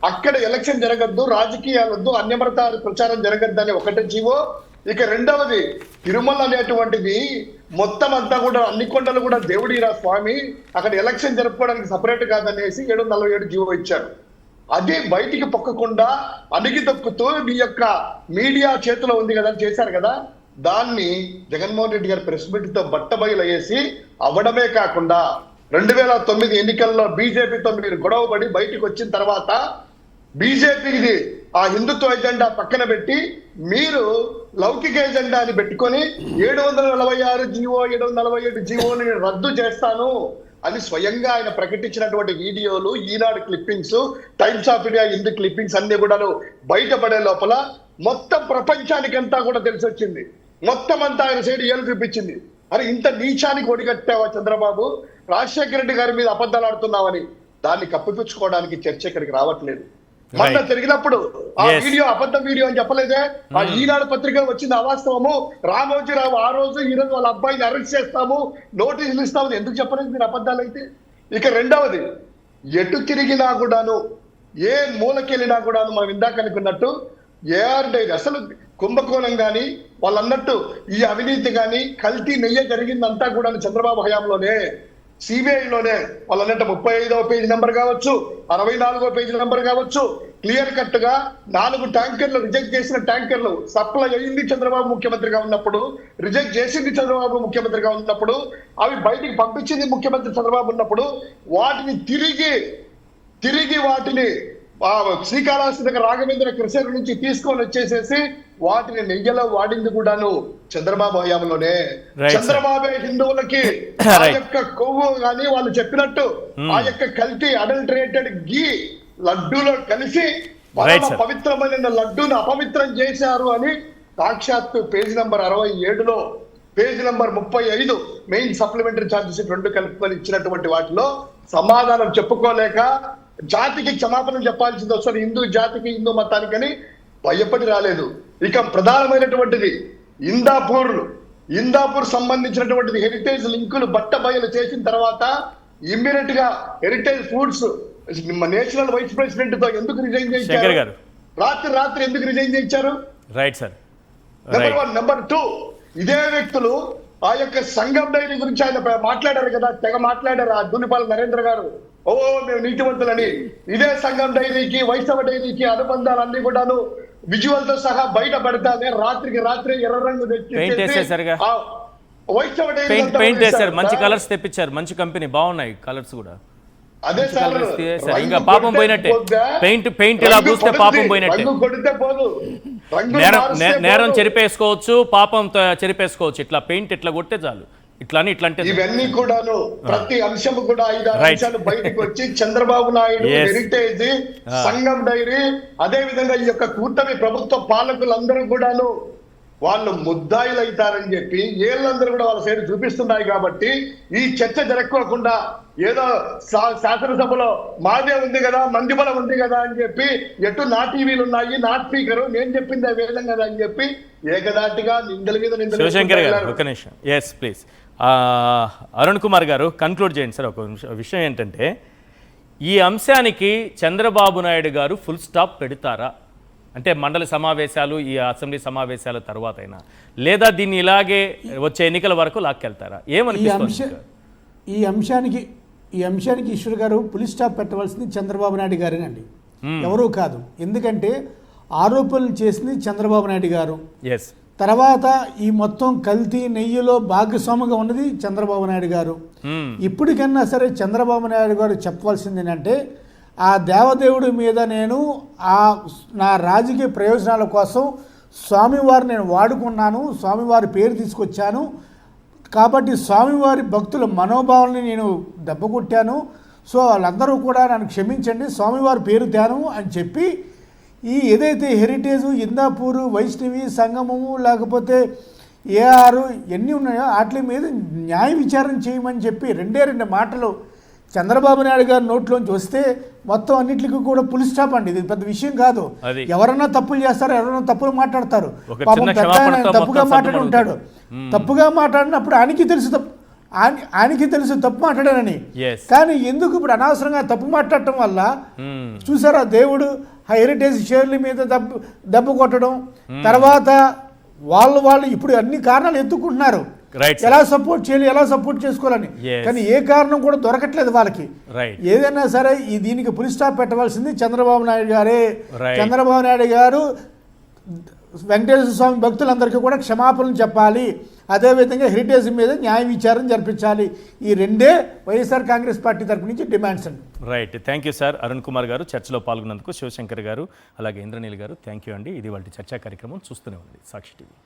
అక్కడ ఎలక్షన్ జరగద్దు, రాజకీయాలొద్దు, అన్యమత ప్రచారం జరగద్దు అని ఒకటి జీవో. ఇక రెండవది తిరుమల అనేటువంటిది మొత్తం అంతా కూడా అన్ని కొండలు కూడా దేవుడిరా స్వామి, అక్కడ ఎలక్షన్ జరుపుకోవడానికి సపరేట్ కాదనేసి 747 జీవో ఇచ్చారు. అది బయటికి పొక్కకుండా అణిగి తొక్కుతూ మీ యొక్క మీడియా చేతిలో ఉంది కదా చేశారు కదా. దాన్ని జగన్మోహన్ రెడ్డి గారి ప్రెస్ మీట్ తో బట్టబయలు అయ్యేసి అవ్వడమే కాకుండా 2009 ఎన్నికల్లో బీజేపీతో మీరు గొడవపడి బయటకు వచ్చిన తర్వాత బీజేపీది ఆ హిందుత్వ ఎజెండా పక్కన పెట్టి మీరు లౌకిక ఎజెండా అని పెట్టుకొని 746 జీవో 747 జీవోని రద్దు చేస్తాను అని స్వయంగా ఆయన ప్రకటించినటువంటి వీడియోలు, Eenadu clippings, Times of India Hindu clippings అన్ని కూడాను బయటపడే లోపల మొత్తం ప్రపంచానికంతా కూడా తెలిసి వచ్చింది. మొత్తం అంతా ఆయన సైడ్ ఏలు చూపించింది. అరే ఇంత నీచానికి ఒడిగట్టావా చంద్రబాబు, రాజశేఖర రెడ్డి గారి మీద అబద్ధాలు ఆడుతున్నావని. దాన్ని కప్పిపుచ్చుకోవడానికి చర్చ ఇక్కడికి రావట్లేదు. మొన్న జరిగినప్పుడు ఆ వీడియో అబద్ధ వీడియో అని చెప్పలేదే, ఆ ఈనాడు పత్రిక వచ్చింది అవాస్తవము, రామోజీరావు ఆ రోజు ఈ రోజు వాళ్ళ అబ్బాయిని అరెస్ట్ చేస్తాము, నోటీసులు ఇస్తామని ఎందుకు చెప్పలేదు మీరు అబద్ధాలు అయితే? ఇక రెండవది, ఎటు తిరిగినా కూడాను, ఏ మూలకెళ్ళినా కూడాను మనం ఇందాక అనుకున్నట్టు ఏఆర్ డైరీ అసలు కుంభకోణం కానీ వాళ్ళు అన్నట్టు ఈ అవినీతి కానీ కల్తీ నెయ్య జరిగిందంతా కూడా చంద్రబాబు హయాంలోనే, సిబిఐలోనే. వాళ్ళు అన్నట్టు 35వ పేజీ నెంబర్ కావచ్చు, 64వ పేజీ నెంబర్ కావచ్చు, క్లియర్ కట్ గా 4 ట్యాంకర్లు రిజెక్ట్ చేసిన ట్యాంకర్లు సప్లై అయింది చంద్రబాబు ముఖ్యమంత్రిగా ఉన్నప్పుడు, రిజెక్ట్ చేసింది చంద్రబాబు ముఖ్యమంత్రిగా ఉన్నప్పుడు, అవి బయటికి పంపించింది ముఖ్యమంత్రి చంద్రబాబు ఉన్నప్పుడు, వాటిని తిరిగి వాటిని శ్రీకాళహస్తి దగ్గర రాఘవేంద్ర కృష్ణ నుంచి తీసుకొని వచ్చేసేసి వాటిని నెయ్యలో వాడింది కూడాను చంద్రబాబు హయాంలోనే. చంద్రబాబే హిందువులకి ఆ యొక్క కొవ్వు కానీ వాళ్ళు చెప్పినట్టు ఆ యొక్క కల్తీ అడల్టరేటెడ్ గీ లడ్డూలో కలిసి పవిత్రమైన లడ్డూని అపవిత్రం చేశారు అని సాక్షాత్తు పేజీ నెంబర్ 67లో, page number 35 main supplementary charges 2 కలుపుకొని ఇచ్చినటువంటి వాటిలో సమాధానం చెప్పుకోలేక జాతికి క్షమాపణ చెప్పాల్సింది వస్తుంది, హిందూ జాతికి హిందూ మతానికని భయపడి రాలేదు. ఇక ప్రధానమైనటువంటిది ఇందాపూర్ సంబంధించినటువంటిది హెరిటేజ్ లింకులు బట్టబయలు చేసిన తర్వాత ఇమ్మీడియట్ గా Heritage Foods national vice president తో ఎందుకు రిజైన్ చేశారు? రాత్రి ఎందుకు రిజైన్ చేయించారు? Right sir. నెంబర్ 1. నెంబర్ 2, ఇదే వ్యక్తులు ఆ యొక్క సంఘం డైరీ గురించి ఆయన మాట్లాడారు కదా, తెగ మాట్లాడారు ఆ దున్నిపాల నరేంద్ర గారు, ఓ మేము నీతివంతులని. ఇదే సంఘం డైరీకి వైష్ణవ డైరీకి అనుబంధాలన్నీ కూడాను విజువల్ తో సహా బయట పడతానే రాత్రి ఎర్ర రంగు వైష్ణవ డైరీ మంచి కలర్స్ తెప్పించారు, మంచి కంపెనీ, బాగున్నాయి కలర్స్ కూడా. అదే సార్, ఇంకా పాపం పోయినట్టే, పెయింట్ ఇలా పూస్తే పాపం పోయినట్టే. కొడితే పోదు, నేరం చెరిపేసుకోవచ్చు, పాపం చెరిపేసుకోవచ్చు. ఇట్లా పెయింట్ ఇట్లా కొట్టే చాలు. ఇవన్నీ కూడాను ప్రతి అంశం కూడా 5-6 అంశాలు బయటకు వచ్చి చంద్రబాబు నాయుడు హెరిటేజ్, సంఘం డైరీ, అదే విధంగా ఈ యొక్క కూటమి ప్రభుత్వ పాలకులందరూ కూడాను వాళ్ళు ముద్దాయిలు అవుతారని చెప్పి ఏళ్ళందరూ కూడా వాళ్ళ సైడ్ చూపిస్తున్నాయి కాబట్టి ఈ చర్చ జరగకోకుండా ఏదో శాసనసభలో మాదే ఉంది కదా మంది బలం ఉంది కదా అని చెప్పి ఎటు నా టీవీలు ఉన్నాయి నా స్పీకరు నేను చెప్పింది ఆ వేదం కదా అని చెప్పి ఏకదాటిగా నిందల మీద శివశంకర్ గారు నిందలు ఒక నిమిషం, ఎస్ ప్లీజ్. అరుణ్ కుమార్ గారు కన్క్లూడ్ చేయండి సార్. ఒక విషయం ఏంటంటే ఈ అంశానికి చంద్రబాబు నాయుడు గారు ఫుల్ స్టాప్ పెడతారా? అంటే మండలి సమావేశాలు, ఈ అసెంబ్లీ సమావేశాల తర్వాత అయినా, లేదా దీన్ని ఇలాగే వచ్చే ఎన్నికల వరకు లాక్కెళ్తారా? ఏమనిపిస్తుంది? ఈ అంశానికి ఈశ్వర్ గారు పులి స్టాప్ పెట్టవలసింది చంద్రబాబు నాయుడు గారేనండి, ఎవరూ కాదు. ఎందుకంటే ఆరోపణలు చేసింది చంద్రబాబు నాయుడు గారు. ఎస్. తర్వాత ఈ మొత్తం కల్తీ నెయ్యిలో భాగస్వామిగా ఉన్నది చంద్రబాబు నాయుడు గారు. ఇప్పటికన్నా సరే చంద్రబాబు నాయుడు గారు చెప్పవలసింది ఏంటంటే, ఆ దేవదేవుడి మీద నేను నా రాజకీయ ప్రయోజనాల కోసం స్వామివారిని నేను వాడుకున్నాను, స్వామివారి పేరు తీసుకొచ్చాను కాబట్టి స్వామివారి భక్తుల మనోభావాలని నేను దెబ్బకొట్టాను, సో వాళ్ళందరూ కూడా నన్ను క్షమించండి, స్వామివారి పేరు తేను అని చెప్పి ఈ ఏదైతే హెరిటేజు, ఇందాపూరు, వైష్ణవి, సంగమము, లేకపోతే ఏఆర్ ఎన్ని ఉన్నాయో వాటి మీద న్యాయ విచారణ చేయమని చెప్పి రెండు మాటలు చంద్రబాబు నాయుడు గారి నోట్లోంచి వస్తే మొత్తం అన్నింటికి కూడా పులి స్టాప్ అండి. ఇది పెద్ద విషయం కాదు. ఎవరన్నా తప్పులు చేస్తారు, ఎవరన్నా తప్పులు మాట్లాడతారు. పాపం పెద్ద ఆయన తప్పుగా మాట్లాడి ఉంటాడు. తప్పుగా మాట్లాడినప్పుడు ఆయనకి తెలుసు తప్పు మాట్లాడానని. కానీ ఎందుకు ఇప్పుడు అనవసరంగా తప్పు మాట్లాడటం వల్ల చూసారా, దేవుడు హెరిటేజ్ షేర్ల మీద దెబ్బ కొట్టడం, తర్వాత వాళ్ళు ఇప్పుడు అన్ని కారణాలు ఎత్తుకుంటున్నారు, ఎలా సపోర్ట్ చేయాలి, ఎలా సపోర్ట్ చేసుకోవాలని. కానీ ఏ కారణం కూడా దొరకట్లేదు వాళ్ళకి. ఏదైనా సరే దీనికి పులి స్టాప్ పెట్టవలసింది చంద్రబాబు నాయుడు గారే. చంద్రబాబు నాయుడు గారు వెంకటేశ్వర స్వామి భక్తులందరికీ కూడా క్షమాపణలు చెప్పాలి, అదేవిధంగా హెరిటేజ్ మీద న్యాయ విచారణ జరిపించాలి. ఈ రెండే వైఎస్ఆర్ కాంగ్రెస్ పార్టీ తరపు నుంచి డిమాండ్స్ అండి. Right, thank you sir. Arun Kumar గారు చర్చలో పాల్గొన్నందుకు, శివశంకర్ గారు అలాగే ఇంద్రనీల్ గారు థ్యాంక్ యూ అండి. ఇది వాళ్ళ చర్చా కార్యక్రమం. చూస్తూనే ఉంది సాక్షి టీవీ.